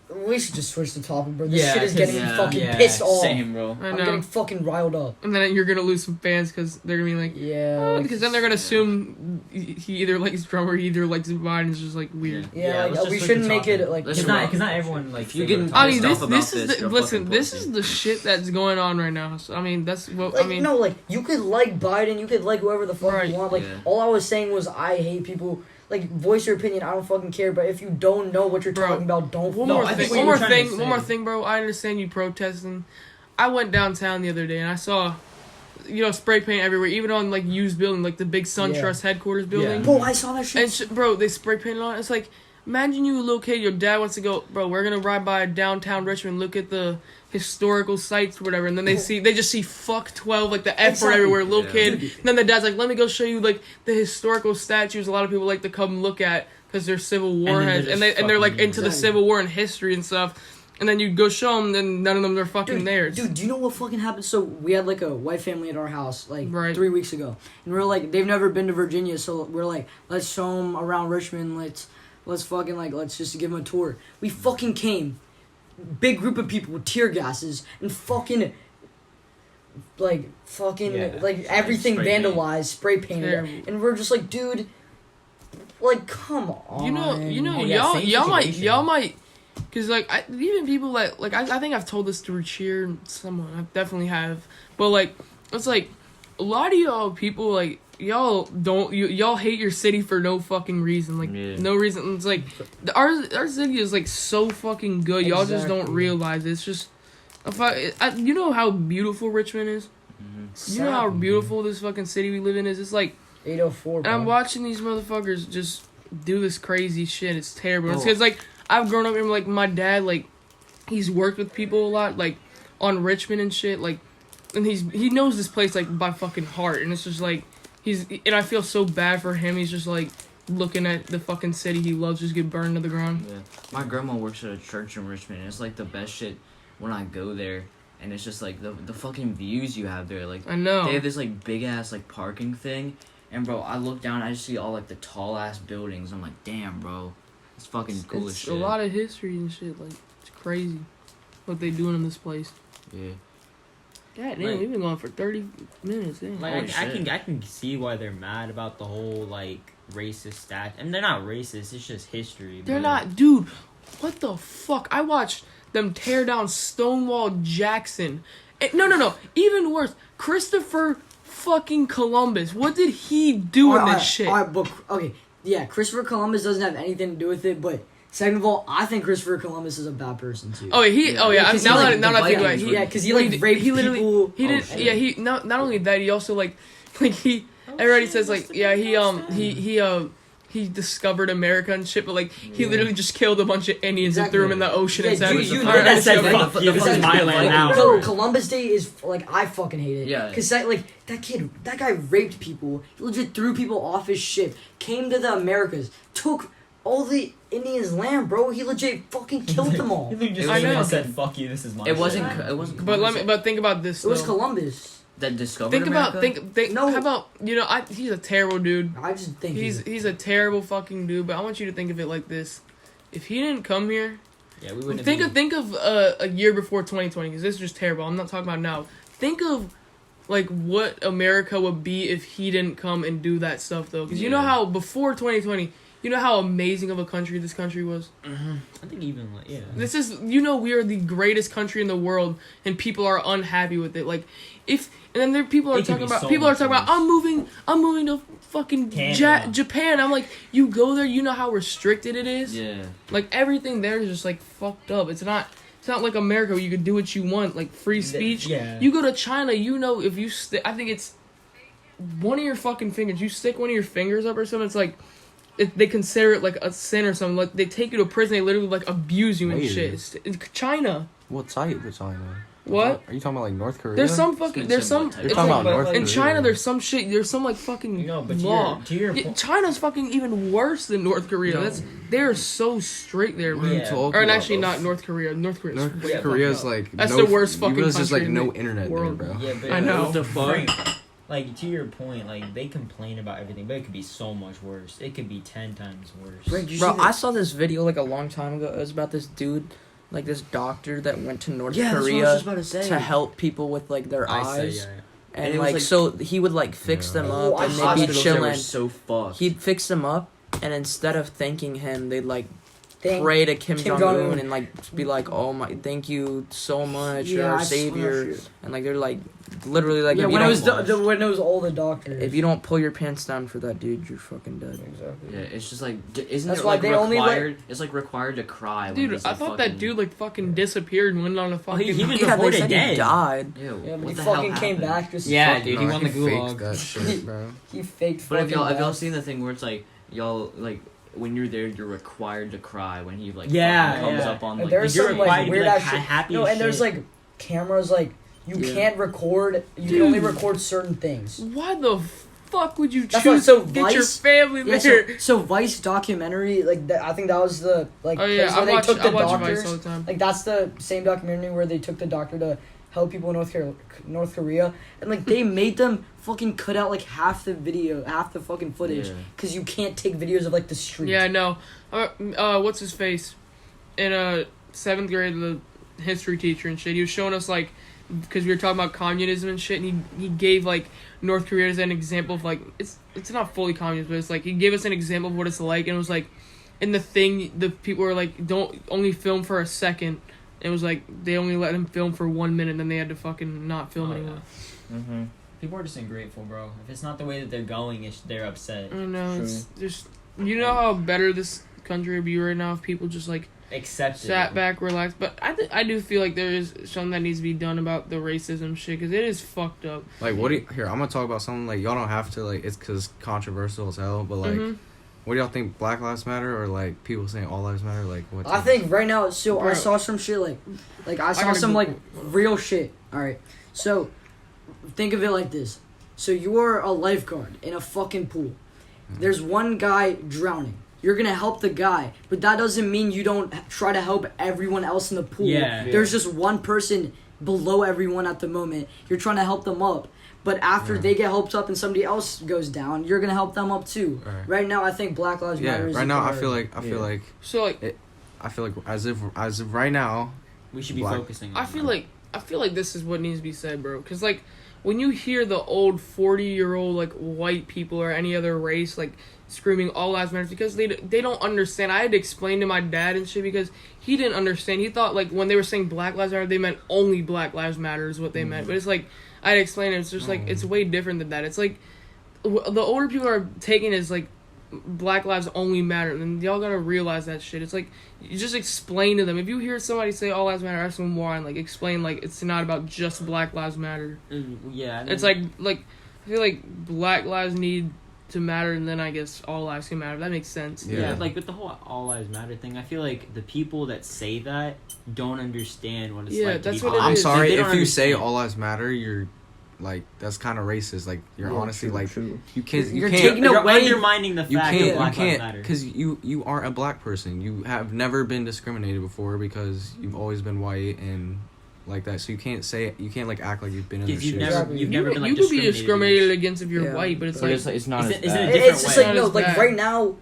We should just switch the topic, bro. This Yeah, shit is 'cause- getting me yeah, fucking yeah, pissed off. Same, bro. I I'm know. getting fucking riled up. And then you're gonna lose some fans because they're gonna be like, Yeah. oh, like, because then they're gonna assume he either likes Trump or he either likes Biden. It's just like weird. Yeah, Yeah, like, let's just we switch shouldn't the make it topic. like. Let's Because not everyone like. If you get I mean, Pissed this off this about is this, the you're listen. fucking This pussy. is the shit that's going on right now. So, I mean, that's what Like, I mean. no, like you could like Biden, you could like whoever the fuck Right. you want. Like Yeah. all I was saying was I hate people. Like voice your opinion. I don't fucking care. But if you don't know what you're Bro, talking about, don't. One No, more I thing. think what One you're more trying to thing. say- One more thing, bro. I understand you protesting. I went downtown the other day and I saw, spray paint everywhere, even on like used building, like the big SunTrust headquarters building. Bro, I saw that shit. And bro, they spray painted on it. It's like, imagine you a little kid, your dad wants to go, bro, we're gonna ride by downtown Richmond, look at the historical sites or whatever, and then they just see fuck 12, like the F word Exactly. everywhere, little Yeah. kid. And then the dad's like, let me go show you like the historical statues a lot of people like to come look at because they're Civil War then they're heads, and just they're like fucking- into the Exactly. Civil War and history and stuff. And then you go show them, then none of them are fucking there. It's- Dude, do you know what fucking happened? So we had like a white family at our house like Right. 3 weeks ago, and we are like, they've never been to Virginia, so we're like, let's show them around Richmond. Let's fucking like, let's just give them a tour. We fucking came, big group of people with tear gases and fucking. Like fucking Yeah. like everything Spray paint. vandalized, spray painted, Terrible. and we're just like, dude, like come on. You know, Oh, yeah, same y'all situation. might, cause like even people that like I think I've told this to Cheer someone I definitely have, but like it's like a lot of y'all people like y'all don't y'all hate your city for no fucking reason. Like Yeah. no reason. It's like our city is like so fucking good. Y'all just don't Exactly. realize it. It's just you know how beautiful Richmond is. You know how beautiful this fucking city we live in is. It's like 804. and I'm bro. watching these motherfuckers just do this crazy shit. It's terrible. It's Oh. because like I've grown up and like my dad like he's worked with people a lot like on Richmond and shit like, and he knows this place like by fucking heart, and it's just like and I feel so bad for him. He's just like looking at the fucking city he loves just get burned to the ground. Yeah. My grandma works at a church in Richmond, and it's like the best shit when I go there, and it's just like the fucking views you have there. Like I know. they have this like big ass like parking thing, and bro, I look down, I just see all like the tall ass buildings. I'm like, damn, bro, it's fucking cool as It's shit. a lot of history and shit. Like it's crazy what they doing in this place. Yeah. God damn, Like- we've been going for 30 minutes. Damn. Like Holy shit. I can see why they're mad about the whole like racist stat. I mean, they're not racist. It's just history. They're but- not, dude. What the fuck? I watched them tear down Stonewall Jackson. No. Even worse, Christopher fucking Columbus. What did he do in this shit? Alright, but okay, yeah, Christopher Columbus doesn't have anything to do with it, but second of all, I think Christopher Columbus is a bad person too. Oh, yeah, Yeah. oh yeah. 'cause he, now like, that I think about it, Vikings he, were- yeah, because he like raped he literally people. he did shit. yeah he not only that he also like he everybody says like yeah he discovered America and shit, but like he literally just killed a bunch of Indians and threw them in the ocean and Yeah, said, you "All know right, I that said discovered fuck it." you, this is my land now. No, Columbus Day is like I fucking hate it. Yeah. Cause that guy raped people. He legit threw people off his ship. Came to the Americas. Took all the Indians' land, bro. He legit fucking killed them all. He literally just I came in know. and said, "Fuck you, this is my." It wasn't. shit." It wasn't. But think about this. It was though. Columbus. that discovered Think about America? think No. how about he's a terrible dude. I just think He's a terrible fucking dude, but I want you to think of it like this. If he didn't come here, Yeah, we wouldn't. think of a year before 2020, because this is just terrible. I'm not talking about now. Think of like what America would be if he didn't come and do that stuff though, because you know Yeah. how before 2020, you know how amazing of a country this country was. I think even like This is we are the greatest country in the world, and people are unhappy with it. Like and then there people are It could talking be about so people are much talking about worse. I'm moving to fucking Canada. Japan. I'm like, you go there, you know how restricted it is. Yeah. Like everything there is just like fucked up. It's not like America where you could do what you want, like free speech. Yeah. You go to China, if you I think it's one of your fucking fingers. You stick one of your fingers up or something. It's like they consider it like a sin or something. Like they take you to prison. They literally like abuse you and Wait. shit. It's China. What site was China? What? Are you talking about like North Korea? There's some fucking. There's some. You're You're it's talking like, about North Korea. in China, there's some shit. There's some like fucking but law. to your Yeah, point, China's fucking even worse than North Korea. No. They're so strict there, bro. Yeah. Or actually, not North Korea. North Korea. North Yeah, Korea's fucked up. like That's no, the worst fucking There's just like country in no the internet there, world. bro. yeah, but I know. What the fuck? Like to your point, like they complain about everything, but it could be so much worse. It could be 10 times worse. Bro, did you Bro, see I that? saw this video like a long time ago. It was about this dude, like this doctor that went to North Yeah, that's what I was Korea just about to say. to help people with like their I say, eyes. yeah. And And it was, like, like- so he would like fix Yeah. them Oh, up I and saw they'd be Hospitals there were chilling. so fucked. He'd fix them up, and instead of thanking him, they'd like Thank- pray to Kim Kim Jong Un Jong-un. and like be like, "Oh my, thank you so much, you're Yeah, our I saw that savior." shit. And like they're like, literally like, Yeah, if you when it don't, was when it was all the doctors. if you don't pull your pants down for that dude, you're fucking dead. Exactly. Yeah, it's just like isn't That's it why like they only let- required? It's like required to cry. When Dude, he's, I like, thought fucking, that dude like fucking disappeared and went on a fucking. he was Yeah, they reported said dead. he died. Ew, Yeah, but what he the hell fucking came happened? back just Yeah, fucking- dude, he won the faked gulag. that shit, bro. He faked. But have fucking y'all death. seen the thing where it's like y'all like when you're there you're required to cry when he like Yeah, fucking comes yeah. up on And like there's You're some required like to be, weird like, ass shit. happy No, as and there's shit. like cameras like you Yeah. can't record. You Dude. can only record certain things. Why the fuck would you That's choose why- so to get your Vice- family Yeah, there? so Vice documentary like that, I think that was the like Oh place yeah, where they took the I watch doctors. Vice all the time. Like that's the same documentary where they took the doctor to help people in North Korea, and like they made them fucking cut out like half the video, half the fucking footage, Yeah. because you can't take videos of like the street. Yeah, I know. What's his face? In 7th grade, the history teacher and shit, he was showing us like, because we were talking about communism and shit, and he gave like North Korea as an example of like it's not fully communist, but it's like he gave us an example of what it's like, and it was like, in the thing the people were like don't only film for a second. It was like they only let him film for 1 minute, and then they had to fucking not film Oh, anymore. Mm-hmm. People are just ungrateful, bro. If it's not the way that they're going, they're upset. I know, it's just, you know how better this country would be right now if people just, like, Accept it. sat back, relaxed. But I do feel like there is something that needs to be done about the racism shit, because it is fucked up. Like, what do you... Here, I'm gonna talk about something, like, y'all don't have to, like, it's because controversial as hell, but, like, what do y'all think, Black Lives Matter, or, like, people saying all lives matter? Like, what? I think right now, so Bro. I saw some shit, like I saw some, like, real shit. Alright, so, think of it like this. So, you are a lifeguard in a fucking pool. There's one guy drowning. You're gonna help the guy, but that doesn't mean you don't try to help everyone else in the pool. Yeah. There's just one person below everyone at the moment. You're trying to help them up. But after they get helped up and somebody else goes down, you're gonna help them up too. Right now, I think Black Lives Matter is right a now, priority. I feel like So, like, I feel like as of right now, We should be Black- focusing on I feel like this is what needs to be said, bro. Because, like, when you hear the old 40-year-old, like, white people or any other race, like, screaming all lives matter, because they don't understand. I had to explain to my dad and shit because he didn't understand. He thought, like, when they were saying Black Lives Matter, they meant only Black Lives Matter is what they meant. But it's like, I had to explain it. It's just, like, it's way different than that. It's like, the older people are taking it as, like, Black Lives only matter, and y'all gotta realize that shit. It's like, you just explain to them. If you hear somebody say all lives matter, ask them why, and, like, explain, like, it's not about just Black Lives Matter. Yeah. It's like I feel like Black lives need to matter, and then I guess all lives can matter. That makes sense. Yeah, like with the whole all lives matter thing, I feel like the people that say that don't understand what it's like that's to be what it I'm is. sorry They if don't you say understand. all lives matter, you're like that's kind of racist. Like you're honestly like true. you can't You're can't taking You're away- undermining the you fact can't that Black you Lives can't Matter. because you aren't a black person. You have never been discriminated before because you've always been white and like that. So you can't like act like you've been in the Because you've shit. never You been like could be discriminated discriminated against if you're Yeah. white, but it's But like it's not Is as it- is it bad. a different It's just way. like, no, Not as like bad. right now,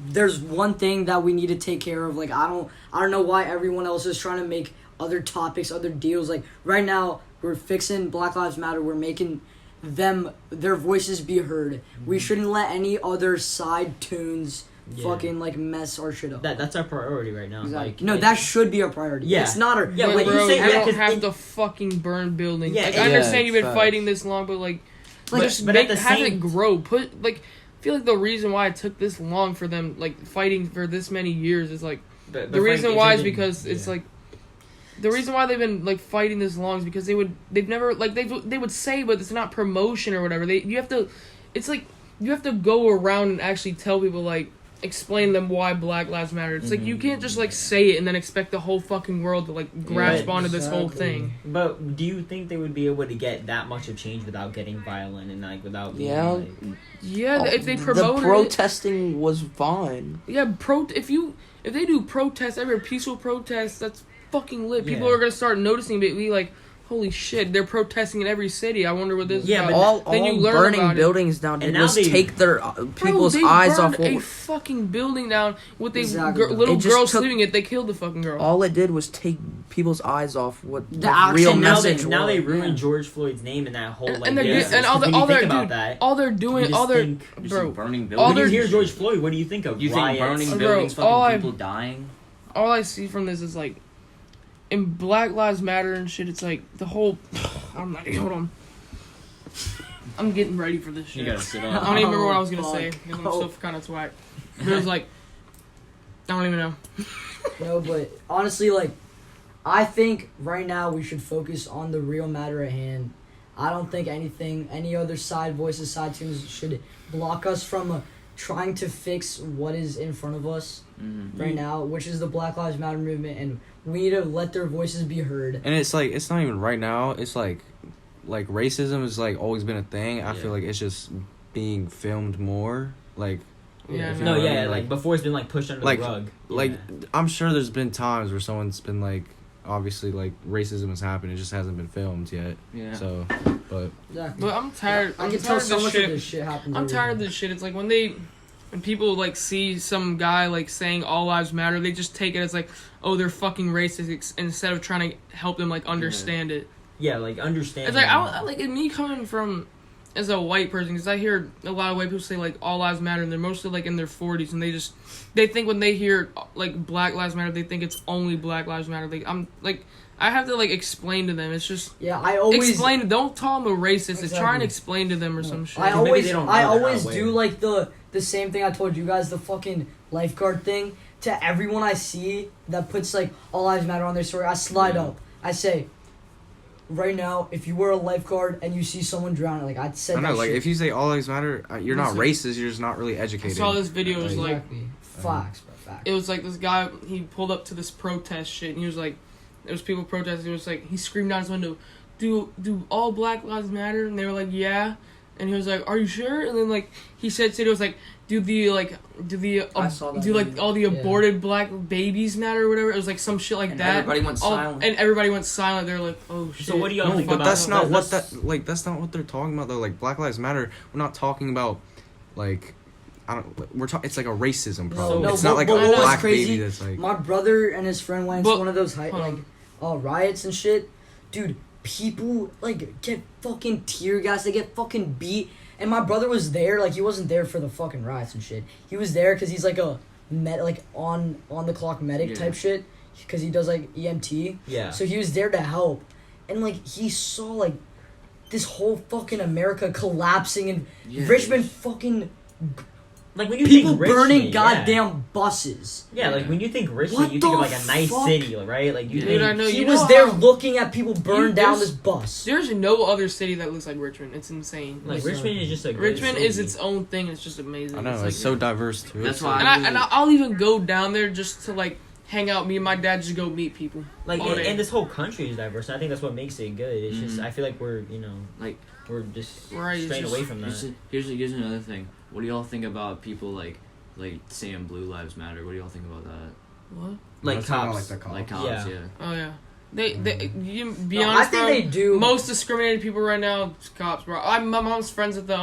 there's one thing that we need to take care of. Like I don't know why everyone else is trying to make other topics, other deals. Like right now, we're fixing Black Lives Matter. We're making their voices be heard. We shouldn't let any other side tunes fucking like mess our shit up. That's our priority right now. Exactly. Like, No, that should be our priority. Yeah. It's not our. Yeah, but when you bro, say you that, don't 'cause have it- to fucking burn buildings. Yeah, Like, yeah, I understand you've been facts. fighting this long, but like, Like, just but at the have same- it grow. Put like, I feel like the reason why it took this long for them, like fighting for this many years, is like but the reason Frank, why if is it because didn't- it's like. The reason why they've been like fighting this long is because they've never like they would say, but it's not promotion or whatever. It's like you have to go around and actually tell people, like, explain to them why Black Lives Matter. It's like you can't just like say it and then expect the whole fucking world to like grasp Yeah, onto this whole exactly. thing. But do you think they would be able to get that much of change without getting violent and like without being Yeah. like, Yeah, if they the promoted it, protesting was fine. yeah, if they do protests, every peaceful protest, that's fucking lit. People Yeah. are gonna start noticing it. Be like, holy shit, they're protesting in every city. I wonder what this Yeah, is but about. All then you learn burning about it. buildings down And did now was they- take their people's Bro, they eyes burned off what a fucking building down with a Exactly. little It just girl took- sleeping it. They killed the fucking girl. all it did was take people's eyes off what The the action real now message now they was. ruined George Floyd's name and that whole And- like and they're business. and all Because the- when all you they're think about dude, that, all they're you doing, just all they're think- bro, burning buildings. all when you they're- hear George Floyd, what do you think of? You think Riots? burning Bro, buildings, all fucking I- people dying? all I see from this is like, in Black Lives Matter and shit. It's like the whole. I'm not. Hold on. I'm getting ready for this shit. You gotta sit I up. don't even remember what I was gonna Oh, say fuck. because I'm so kind of twacked. But it was like, I don't even know. No, but honestly, like, I think right now we should focus on the real matter at hand. I don't think any other side voices, side tunes should block us from trying to fix what is in front of us right now, which is the Black Lives Matter movement, and we need to let their voices be heard. And it's like it's not even right now. It's like racism has like always been a thing. I feel like it's just being filmed more. Like Yeah, if you No, know what I yeah, mean, like before it's been like pushed under like- the rug. like Yeah. I'm sure there's been times where someone's been like obviously like racism has happened. It just hasn't been filmed yet. Yeah. So, but Exactly. But I'm tired. I I'm can tell tired so of much this of shit. this shit happens. I'm every tired of day. this shit. It's like when people like see some guy like saying all lives matter, they just take it as like, oh, they're fucking racist, instead of trying to help them like understand it. Yeah, like understand. It's like I like me coming from as a white person, because I hear a lot of white people say like all lives matter, and they're mostly like in their 40s, and they think when they hear like Black Lives Matter, they think it's only Black Lives Matter. Like I'm like I have to like explain to them. It's just Yeah, I always explain. Don't call them a racist. It's try and Exactly. explain to them or some shit. I Maybe always, they don't know, I they're not always aware. do like the same thing I told you guys, the fucking lifeguard thing. To everyone I see that puts like all lives matter on their story, I slide up. I say, right now, if you were a lifeguard and you see someone drowning, like I said, I know, that like shit. if you say all lives matter, you're not Listen, racist. You're just not really I educated. saw this video. It was like Exactly. Facts, bro. Facts. it was like this guy. He pulled up to this protest shit, and he was like, there was people protesting. It was like he screamed out his window, "Do all Black lives matter?" And they were like, "Yeah." And he was like, "Are you sure?" And then like he said, it was like, "Do the I saw that do like video. all the Yeah. aborted Black babies matter or whatever?" It was like some shit like And that. everybody went silent. And everybody went silent. They're like, "Oh shit." So what do y'all No, think but about that's not what that's- that like. That's not what they're talking about though. Like Black Lives Matter. We're not talking about like I don't. We're talking. It's like a racism problem. No, it's not like but a what was black crazy, baby that's like. My brother and his friend went to But- one of those hold on. riots and shit. Dude, people like get fucking tear gas. They get fucking beat. And my brother was there. Like he wasn't there for the fucking riots and shit. He was there because he's like a on the clock medic Yeah. type shit. Because he does like EMT. Yeah. So he was there to help, and like he saw like this whole fucking America collapsing and Yeah, Richmond it's- fucking Like when you people think burning Richmond, goddamn buses. Yeah, like Yeah. when you think Richmond, What you think of the like a nice fuck? city, right? Like you Yeah. think. Dude, I know. He You was know there how- looking at people burn down there's- this bus. There's no other city that looks like Richmond. It's insane. Like Richmond is just a good Richmond is city. its own thing. It's just amazing. I know it's like, so diverse too. That's It's why like- and I'll even go down there just to like hang out. Me and my dad just go meet people. Like all day. and this whole country is diverse. And I think that's what makes it good. It's just Mhm. I feel like we're Like, we're just Right, it's straying just- away from that. here's another thing. What do y'all think about people like saying Blue Lives Matter? What do y'all think about that? What? Like We're talking about, cops. like the cops. Like cops, Yeah. yeah. Oh yeah. They you be No, I honest, think bro. they do. Most discriminated people right now is cops, bro. My mom's friends with the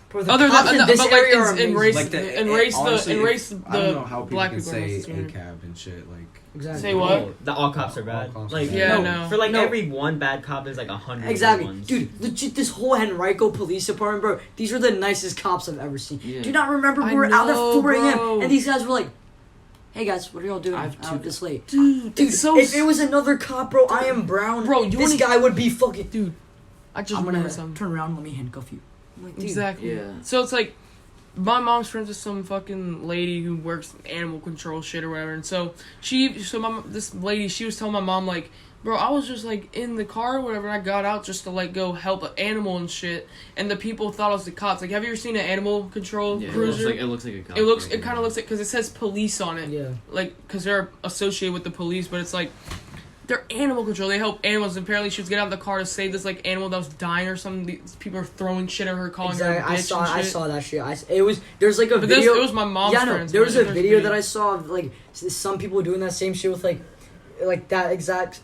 Bro, the other cops than in this but area are like in amazing. race Like the- and race honestly, the and race the I don't know how people black can people. say are most discriminated. ACAB and shit. Like Exactly. Say what? Oh, the all cops are bad. All cops are Like bad. Yeah, No, no. for like No. every one bad cop, there's like 100 Exactly, good ones. dude. Legit, this whole Henrico Police Department, bro. These were the nicest cops I've ever seen. Yeah. Do you not remember we I were out there know, 4 a.m. bro. and these guys were like, "Hey guys, what are y'all doing I have out two- this late?" Dude, Dude, it's so if it was another cop, bro, I am Brown. Bro, you this wanna- guy would be fucking. dude. I just I'm remember gonna something. turn around, and let me handcuff you. I'm like, dude, Exactly. Yeah. So it's like my mom's friends with some fucking lady who works animal control shit or whatever, and so this lady, she was telling my mom like, bro, I was just like in the car or whatever, and I got out just to like go help an animal and shit, and the people thought it was the cops. Like, have you ever seen an animal control Yeah, cruiser? it looks like a cop. It kind of looks like, because it says police on it, Yeah. like because they're associated with the police, but it's like they're animal control. They help animals. And apparently, she was getting out of the car to save this like animal that was dying or something. These people are throwing shit at her, calling Exactly. her a bitch I and shit. saw that shit. It was there's like a But video. it was my mom's yeah, no, friends. there was but a there's video that I saw of like some people doing that same shit with like that exact.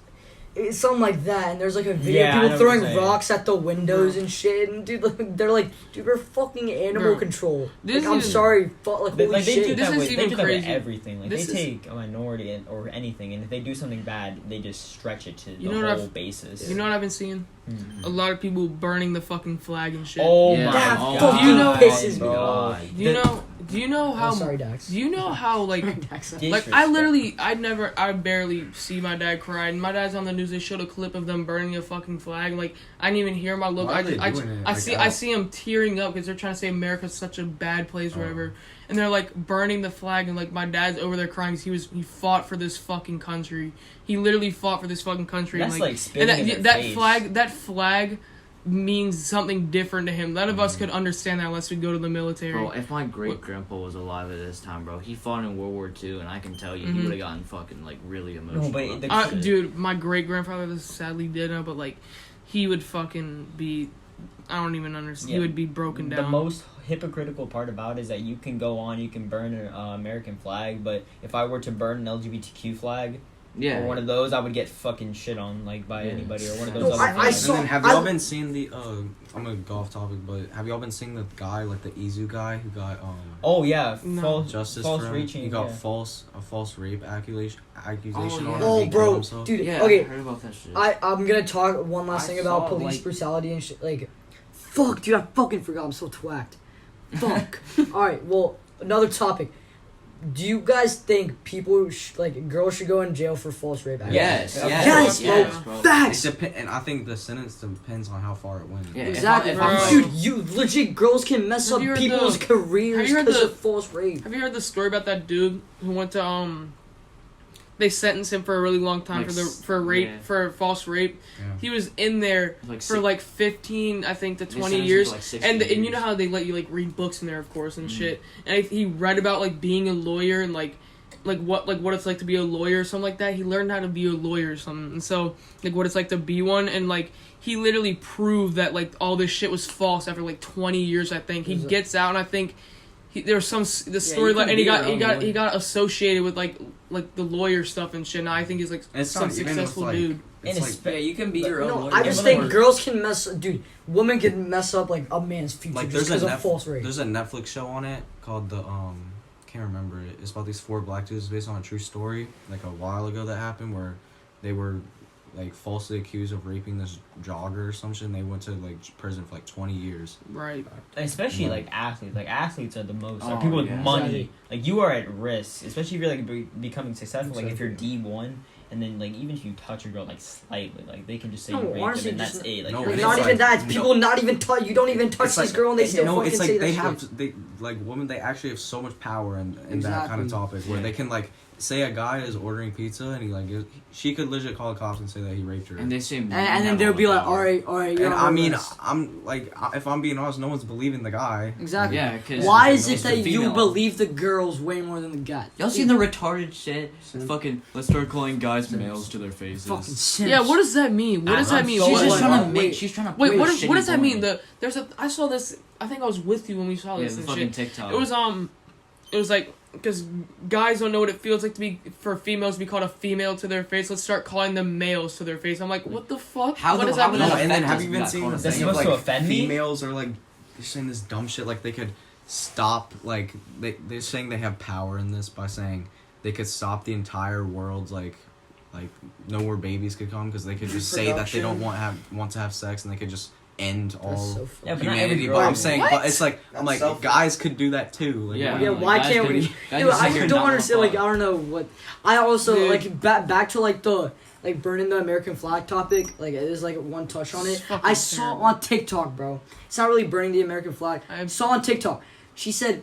It's something like that, and there's like a video Yeah, I of know people what throwing you're saying. rocks at the windows and shit, and dude, like, they're like, dude, we're fucking animal Bro, control. this Like, I'm is- sorry, like They, holy like, they shit. do This that is with, they even do that with crazy. everything. Like This they is- take a minority or anything, and if they do something bad, they just stretch it to You the know what whole I've- basis. You know what I've been seeing? Mhm. A lot of people burning the fucking flag and shit. Oh Yeah. my That god! fucking You know- pisses me bro. off. Do you know how? Oh, sorry, Dax. Do you know how like Dax. like I barely see my dad cry, and my dad's on the news. They showed a clip of them burning a fucking flag. Like I didn't even hear him. I look. Why are they I doing it? I Like, see. I see him tearing up because they're trying to say America's such a bad place, or whatever. And they're like burning the flag, and like my dad's over there crying. 'Cause he fought for this fucking country. He literally fought for this fucking country. That's and like and spitting in their that face. flag means something different to him. None of us could understand that unless we go to the military. Bro, if my great grandpa was alive at this time, bro, he fought in World War II, and I can tell you, he Mhm. would have gotten fucking like really emotional. but about the- that shit. Dude, my great grandfather is sadly dead now, but like, he would fucking be. I don't even understand. Yeah. He would be broken down. The most hypocritical part about it is that you can go on, you can burn an American flag, but if I were to burn an LGBTQ flag yeah, or one of those, I would get fucking shit on like by Yeah. anybody or one of those No, other I flags. saw- And then have I- y'all been seeing the I'm gonna go off topic, but have y'all been seeing the guy like the Izu guy who got Oh yeah, No. false justice false for him? reaching. He got yeah. a false rape accusation Oh, on yeah. him. Oh, He killed bro, himself. dude. yeah, Okay, I heard about that shit. I'm gonna talk one last I thing about saw, police like- brutality and shit. Like, fuck, dude, I fucking forgot. I'm so twacked. Fuck. All right, well, another topic. Do you guys think people girls should go in jail for false rape? Yes, Yes, bro. Facts. And I think the sentence depends on how far it went. Yeah, Exactly. if I'm, Dude, you legit girls can mess Have up you heard people's careers have you heard because the- of false rape. Have you heard the story about that dude who went to they sentenced him for a really long time Like, for rape yeah. for false rape. Yeah. He was in there like, for like 15, I think, to they 20 sentenced him years. to, like, 60 And you know years. how they let you like read books in there, of course, and shit. And he read about like being a lawyer and like what it's like to be a lawyer or something like that. He learned how to be a lawyer or something. And so like what it's like to be one, and like he literally proved that like all this shit was false after like 20 years. I think he gets out, and I think there was the story you can and he be your own got lawyer. associated with like the lawyer stuff and shit. Now I think he's like It's some not even successful like- dude. It's And like Yeah, you can be your own No, lawyer. I just think girls can women can mess up like a man's future like just there's because of false rape. there's a Netflix show on it called the can't remember it. It's about these 4 black dudes based on a true story like a while ago that happened where they were like falsely accused of raping this jogger or something. They went to like prison for like 20 years. Right. Especially like athletes. Like athletes are the most. Or Oh, people with yeah. money. Exactly. Like you are at risk, especially if you're like becoming successful. Like if you're D1, and then like even if you touch a girl like slightly, like they can just say No, you raped honestly, them, and that's just- it. Like No, you're Like, it's not just- even like- that. It's people not even touch. You don't even touch It's like- this girl, and they still no, fucking it's say like that they shit. have they like women. They actually have so much power in that kind Exactly. of topic where Yeah. they can like say a guy is ordering pizza and he like she could legit call the cops and say that he raped her. And they say, And then they'll be like, all right, you're And on I mean, arrest." I'm like, if I'm being honest, no one's believing the guy. Exactly. Yeah, because Why is it it's that the you female. believe the girls way more than the guys? Y'all seen the retarded shit? Simp. Fucking, let's start calling guys males to their faces. Fucking simps. Yeah, what does that mean? What does that mean? She's What- just what- trying to wait, make. She's trying to. Wait, play what shitty does that mean? woman. I saw this. I think I was with you when we saw Yeah, this the and fucking shit. TikTok. It was like because guys don't know what it feels like to be for females to be called a female to their face. Let's start calling them males to their face. I'm like, what the fuck? How what the- does how that would mean? that And then affect have us? you been Not seeing the calling That's thing of supposed to like offend me? females are like they're saying this dumb shit like they could stop like they're saying they have power in this by saying they could stop the entire world's like no more babies could come because they could just say that they don't want to have sex and they could just end all That's so Yeah, funny. but not humanity. every But girl I'm is. saying, What? but it's like I'm like selfish. guys could do that too. Like, Yeah. Yeah, why guys can't could- we? guys Dude, just I sit here don't not understand. wanna Like, I fuck. don't know what. I also Dude. like back to like the burning the American flag topic. Like, it is like one touch on It's it. fucking I saw terrible. on TikTok, bro. It's not really burning the American flag. I I saw on TikTok. She said,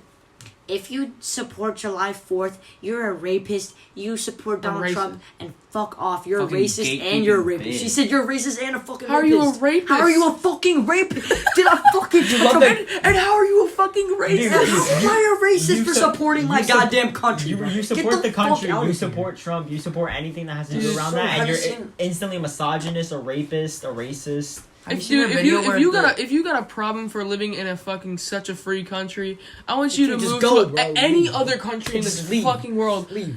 "If you support July 4th, you're a rapist. You support Donald racist. Trump, and fuck off. You're Fucking a racist and you're a rapist." gatekeeping She said, "You're a racist and a fucking How are rapist." you a rapist? How are you a fucking rapist? Did I fucking love that- and how are you a fucking racist? Dude, How am I a racist you for su- supporting my you su- goddamn country? You bro? Get support the fuck country, out you of support Trump, you support anything that has to do Dude, around so that, and you're Madison- instantly a misogynist, a rapist, a racist. If you got a problem for living in a fucking such a free country, I want you to Just move go, to bro. any Leave. other country in Just this leave. fucking world. Leave.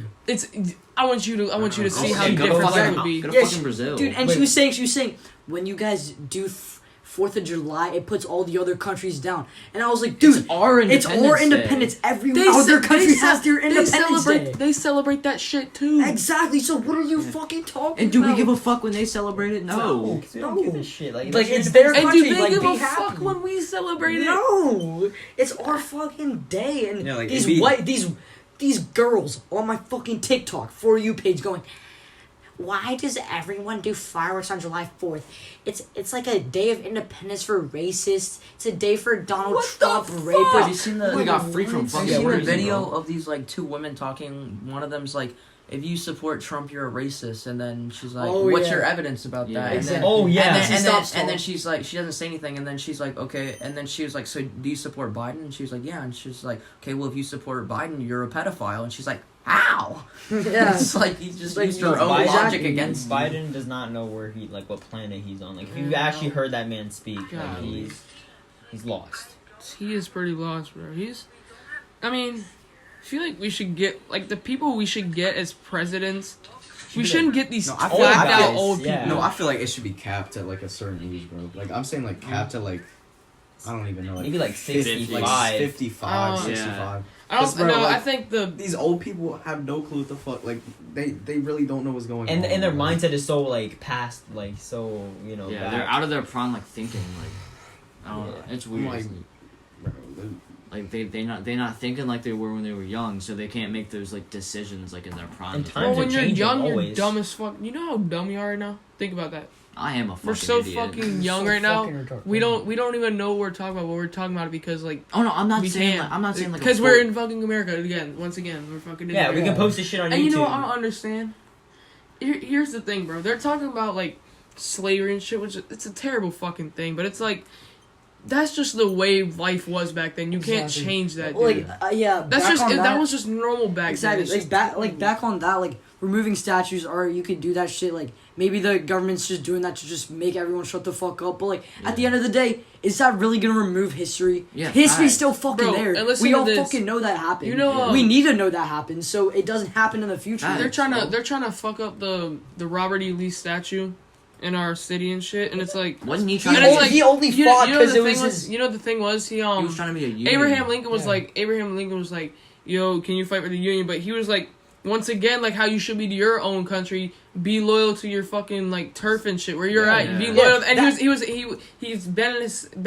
I want you to see Go how to different fucking- that would be. Go to Yeah, fucking Brazil. Dude, and Wait. she was saying, when you guys do 4th of July, it puts all the other countries down. And I was like, dude, It's our it's Independence our Day. independence. Every They other ce- country they ce- has their they Independence celebrate, Day. They celebrate that shit too. Exactly. So what are you fucking talking And do we about? give a fuck when they celebrate it? No. We don't give a shit. Like Like, that's it's your their And country. do they like, give be a happy. fuck when we celebrate it? No, it's our fucking day, and Yeah, like, these it'd be- these girls on my fucking TikTok For You page going, why does everyone do fireworks on July 4th? It's like a day of independence for racists. It's a day for Donald What Trump the rapists. Have you seen the? We got free from Have fucking you seen the prison, video bro. of these like 2 women talking? One of them's like, "If you support Trump, you're a racist," and then she's like, Oh, "What's yeah. your evidence about Yeah. that?" And then, Exactly. Oh yeah. and then, She and, then, stops and then talking. she's like, she doesn't say anything, and then she's like, okay, and then she was like, so do you support Biden? And she was like, yeah, and she's like, okay, well if you support Biden, you're a pedophile, and she's like, how? Yeah. It's like you just Like, used you her know, own Biden- logic against you. Biden does not know where like what planet he's on. Like if you actually heard that man speak, like Golly. he's lost. He is pretty lost, bro. I mean, I feel like we should get like the people we should get as presidents. We shouldn't get these No, I whacked feel- I out feel- old yeah. people. No, I feel like it should be capped at like a certain age, bro. Like I'm saying, like capped at like I don't even know, like Maybe like 65. 55, Oh, 65. I don't 'Cause, bro, know. like, I think the These old people have no clue what the fuck. Like they really don't know what's going on. And their bro. mindset is so like past, like so Yeah, back. they're out of their prime, like thinking, like I don't know. It's weird. like, bro, Like they not thinking like they were when they were young, so they can't make those like decisions like in their prime. And Well, times Well, are when you're changing young, you're always. dumb as fuck. You know how dumb you are right now? Think about that. I am a fucking We're so idiot. fucking young So right now. fucking retarded. We don't even know what we're talking about. What we're talking about because like Oh no, I'm not we saying can't. like, I'm not saying like a because we're sport. in fucking America again. Once again, we're fucking in Yeah, we America. can post this shit on YouTube. And you know what I don't understand? Here's the thing, bro. They're talking about like slavery and shit, which it's a terrible fucking thing. But it's like that's just the way life was back then. You can't Exactly. change that, dude. Like yeah, That's back just on that was just normal back exactly. then. It's Like just back on that, like removing statues, or you could do that shit. Like maybe the government's just doing that to just make everyone shut the fuck up. But like at the end of the day, is that really gonna remove history? Yeah, History's facts. still fucking Bro, there. and listen We to all this. fucking know that happened. You know, we need to know that happened so it doesn't happen in the future. Facts. they're trying to fuck up the Robert E. Lee statue in our city and shit, and it's like Wasn't he He trying and to? it's only, like, he only you fought know because the it was thing his. you know the thing was he He was trying to be a union. Abraham Lincoln was Yeah. like Abraham Lincoln was like, yo, can you fight for the Union? But he was like, once again, like how you should be to your own country, be loyal to your fucking like turf and shit where you're at. Yeah. Be Yeah, loyal. And he's been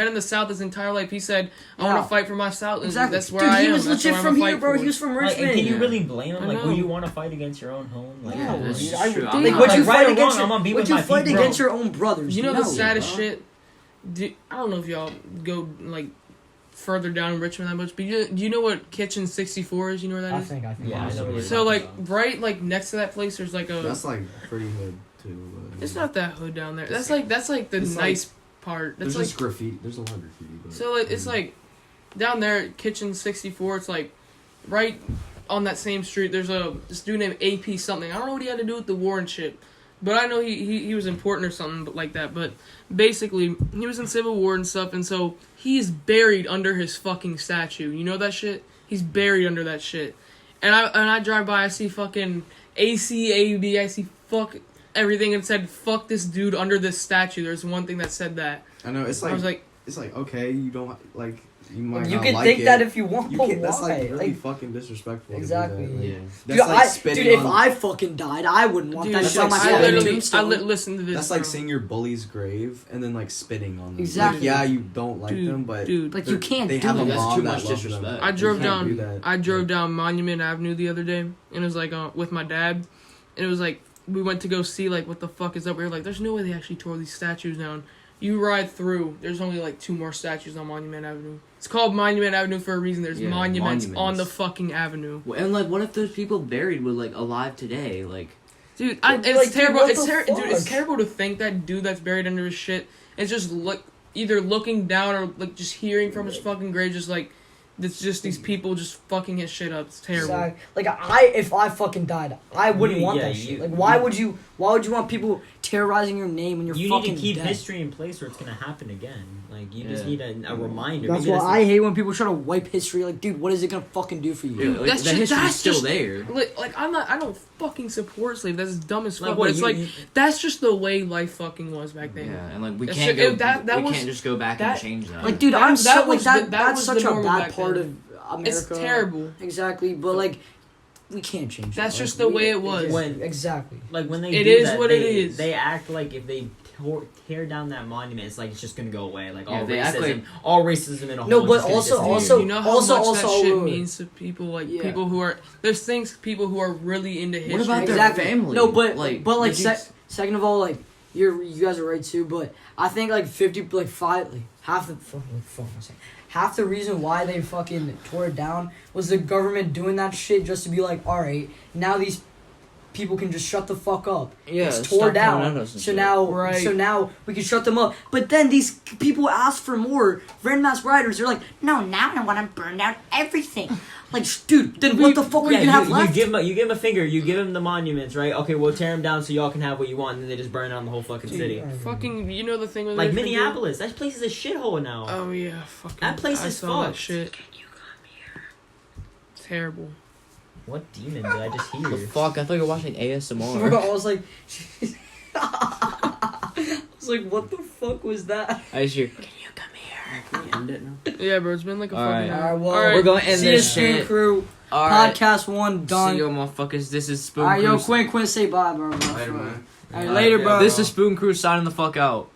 in the South his entire life. He said, I want Yeah. to fight for my South. And Exactly. that's where Dude, I am. he was That's legit what I'm from gonna here, fight bro. for. He was from Like, Richmond. and can you Yeah. really blame him? I Like, know. would you want to fight against your own home? Like, Yeah, That's dude, true. I would I'm think. not- Would you Like, right fight or against wrong, your? I'm gonna be Would with you my fight people. against your own brothers? You know the No, saddest bro. shit. I don't know if y'all go like further down in Richmond that much, but do you know what Kitchen 64 is? You know where that I is? think. Yeah, I know what you're So talking like about. right like next to that place, there's like a. That's like pretty hood too. It's not that hood down there. That's like the it's nice part. That's There's like just graffiti. There's a lot of graffiti. But, so like it's like down there, Kitchen 64. It's like right on that same street. There's this dude named AP something. I don't know what he had to do with the war and shit, but I know he was important or something like that. But basically, he was in Civil War and stuff, and so he's buried under his fucking statue. You know that shit? He's buried under that shit. And I drive by, I see fucking ACAB, I see fuck everything, and it said fuck this dude under this statue. There's one thing that said that. I know it's like I was like, it's like okay, you don't like you might You not can like think it. that if you want, You but can't, that's like why? really Like, fucking disrespectful. Exactly. To do that. Yeah. That's dude, like spitting dude, if on, I fucking died, I wouldn't want dude, that that's shit on my like fucking literally- tombstone. listen to this. that's like bro. seeing your bully's grave and then like spitting on them. Exactly. Like, yeah, you don't like Dude, them, but dude. Like you can't they do have a that. That's mom too that much loves them. disrespect. I drove You can't do down. that. I drove down Monument Avenue the other day, and it was like with my dad, and it was like we went to go see like what the fuck is up. We were like, there's no way they actually tore these statues down. You ride through, there's only like 2 more statues on Monument Avenue. It's called Monument Avenue for a reason. There's Yeah, monuments on monuments. the fucking avenue. And like, what if those people buried were like alive today? Like, Dude, Like, it's dude, terrible. what It's the dude, it's fuck? terrible to think that dude that's buried under his shit is just either looking down or like just hearing from his fucking grave, just like it's just these people just fucking his shit up. It's terrible. Exactly. Like if I fucking died, I wouldn't want yeah, that shit. you- Like why would you want people terrorizing your name when you're You fucking need to keep dead? history in place or it's gonna happen again. Like you just Yeah. need a reminder. That's Maybe why the- I hate when people try to wipe history. Like, dude, what is it gonna fucking do for you? dude, like that's the just- history's that's still just- there. Like I don't fucking support slavery. That's dumb as fuck. Like, but what, it's you- like you- that's just the way life fucking was back then. Yeah, and like we That can't shit- go. that we was- can't just go back that- and change that. Like, dude, That- I'm that so like was that. the- that That's was such the a normal bad back part then. of America. It's terrible. Exactly, but like we can't change. That's that. just Like, the way it was. When- exactly. like when they It do is that, what they, it is. They act like if they tear down that monument, it's like it's just gonna go away. Like Yeah, all they act racism, like- all racism in a whole. No, is but just gonna also- disappear. also- you know how also- much also- that shit wait, wait. means to people like Yeah. people who are there's things people who are really into history. what about their Exactly. family? No, but like, like did you- second of all, like you guys are right too. But I think like 50, like 5, like half the half the reason why they fucking tore it down was the government doing that shit just to be like, all right, now these people can just shut the fuck up. Yeah, it's stop tore coming at down, us and so shit. now Right. so now we can shut them up. But then these people ask for more. Grandma's riders, they're like, No, now I want to burn down everything. like, dude, then what the fuck are you Yeah, gonna have you left? give him a finger. You give him the monuments, right? Okay, we'll tear them down so y'all can have what you want, and then they just burn down the whole fucking city. Fucking, you know the thing with Like they forget- Minneapolis, that place is a shithole now. Oh yeah, fucking. That place I is saw that fucked. shit. Terrible. What demon did I just hear? The fuck! I thought you were watching Bro, ASMR. I was like, I was like, what the fuck was that? I just hear. Can we end it now? Yeah, bro, it's been like a All fucking. right. hour. Alright, well, All right. We're going to end see you, this Spoon shit. Crew. All right. Podcast 1 done. See you, motherfuckers. This is Spoon Alright, yo, Crew. Quinn, say bye, bro. Later, man. Alright, later, bro. This is Spoon Crew signing the fuck out.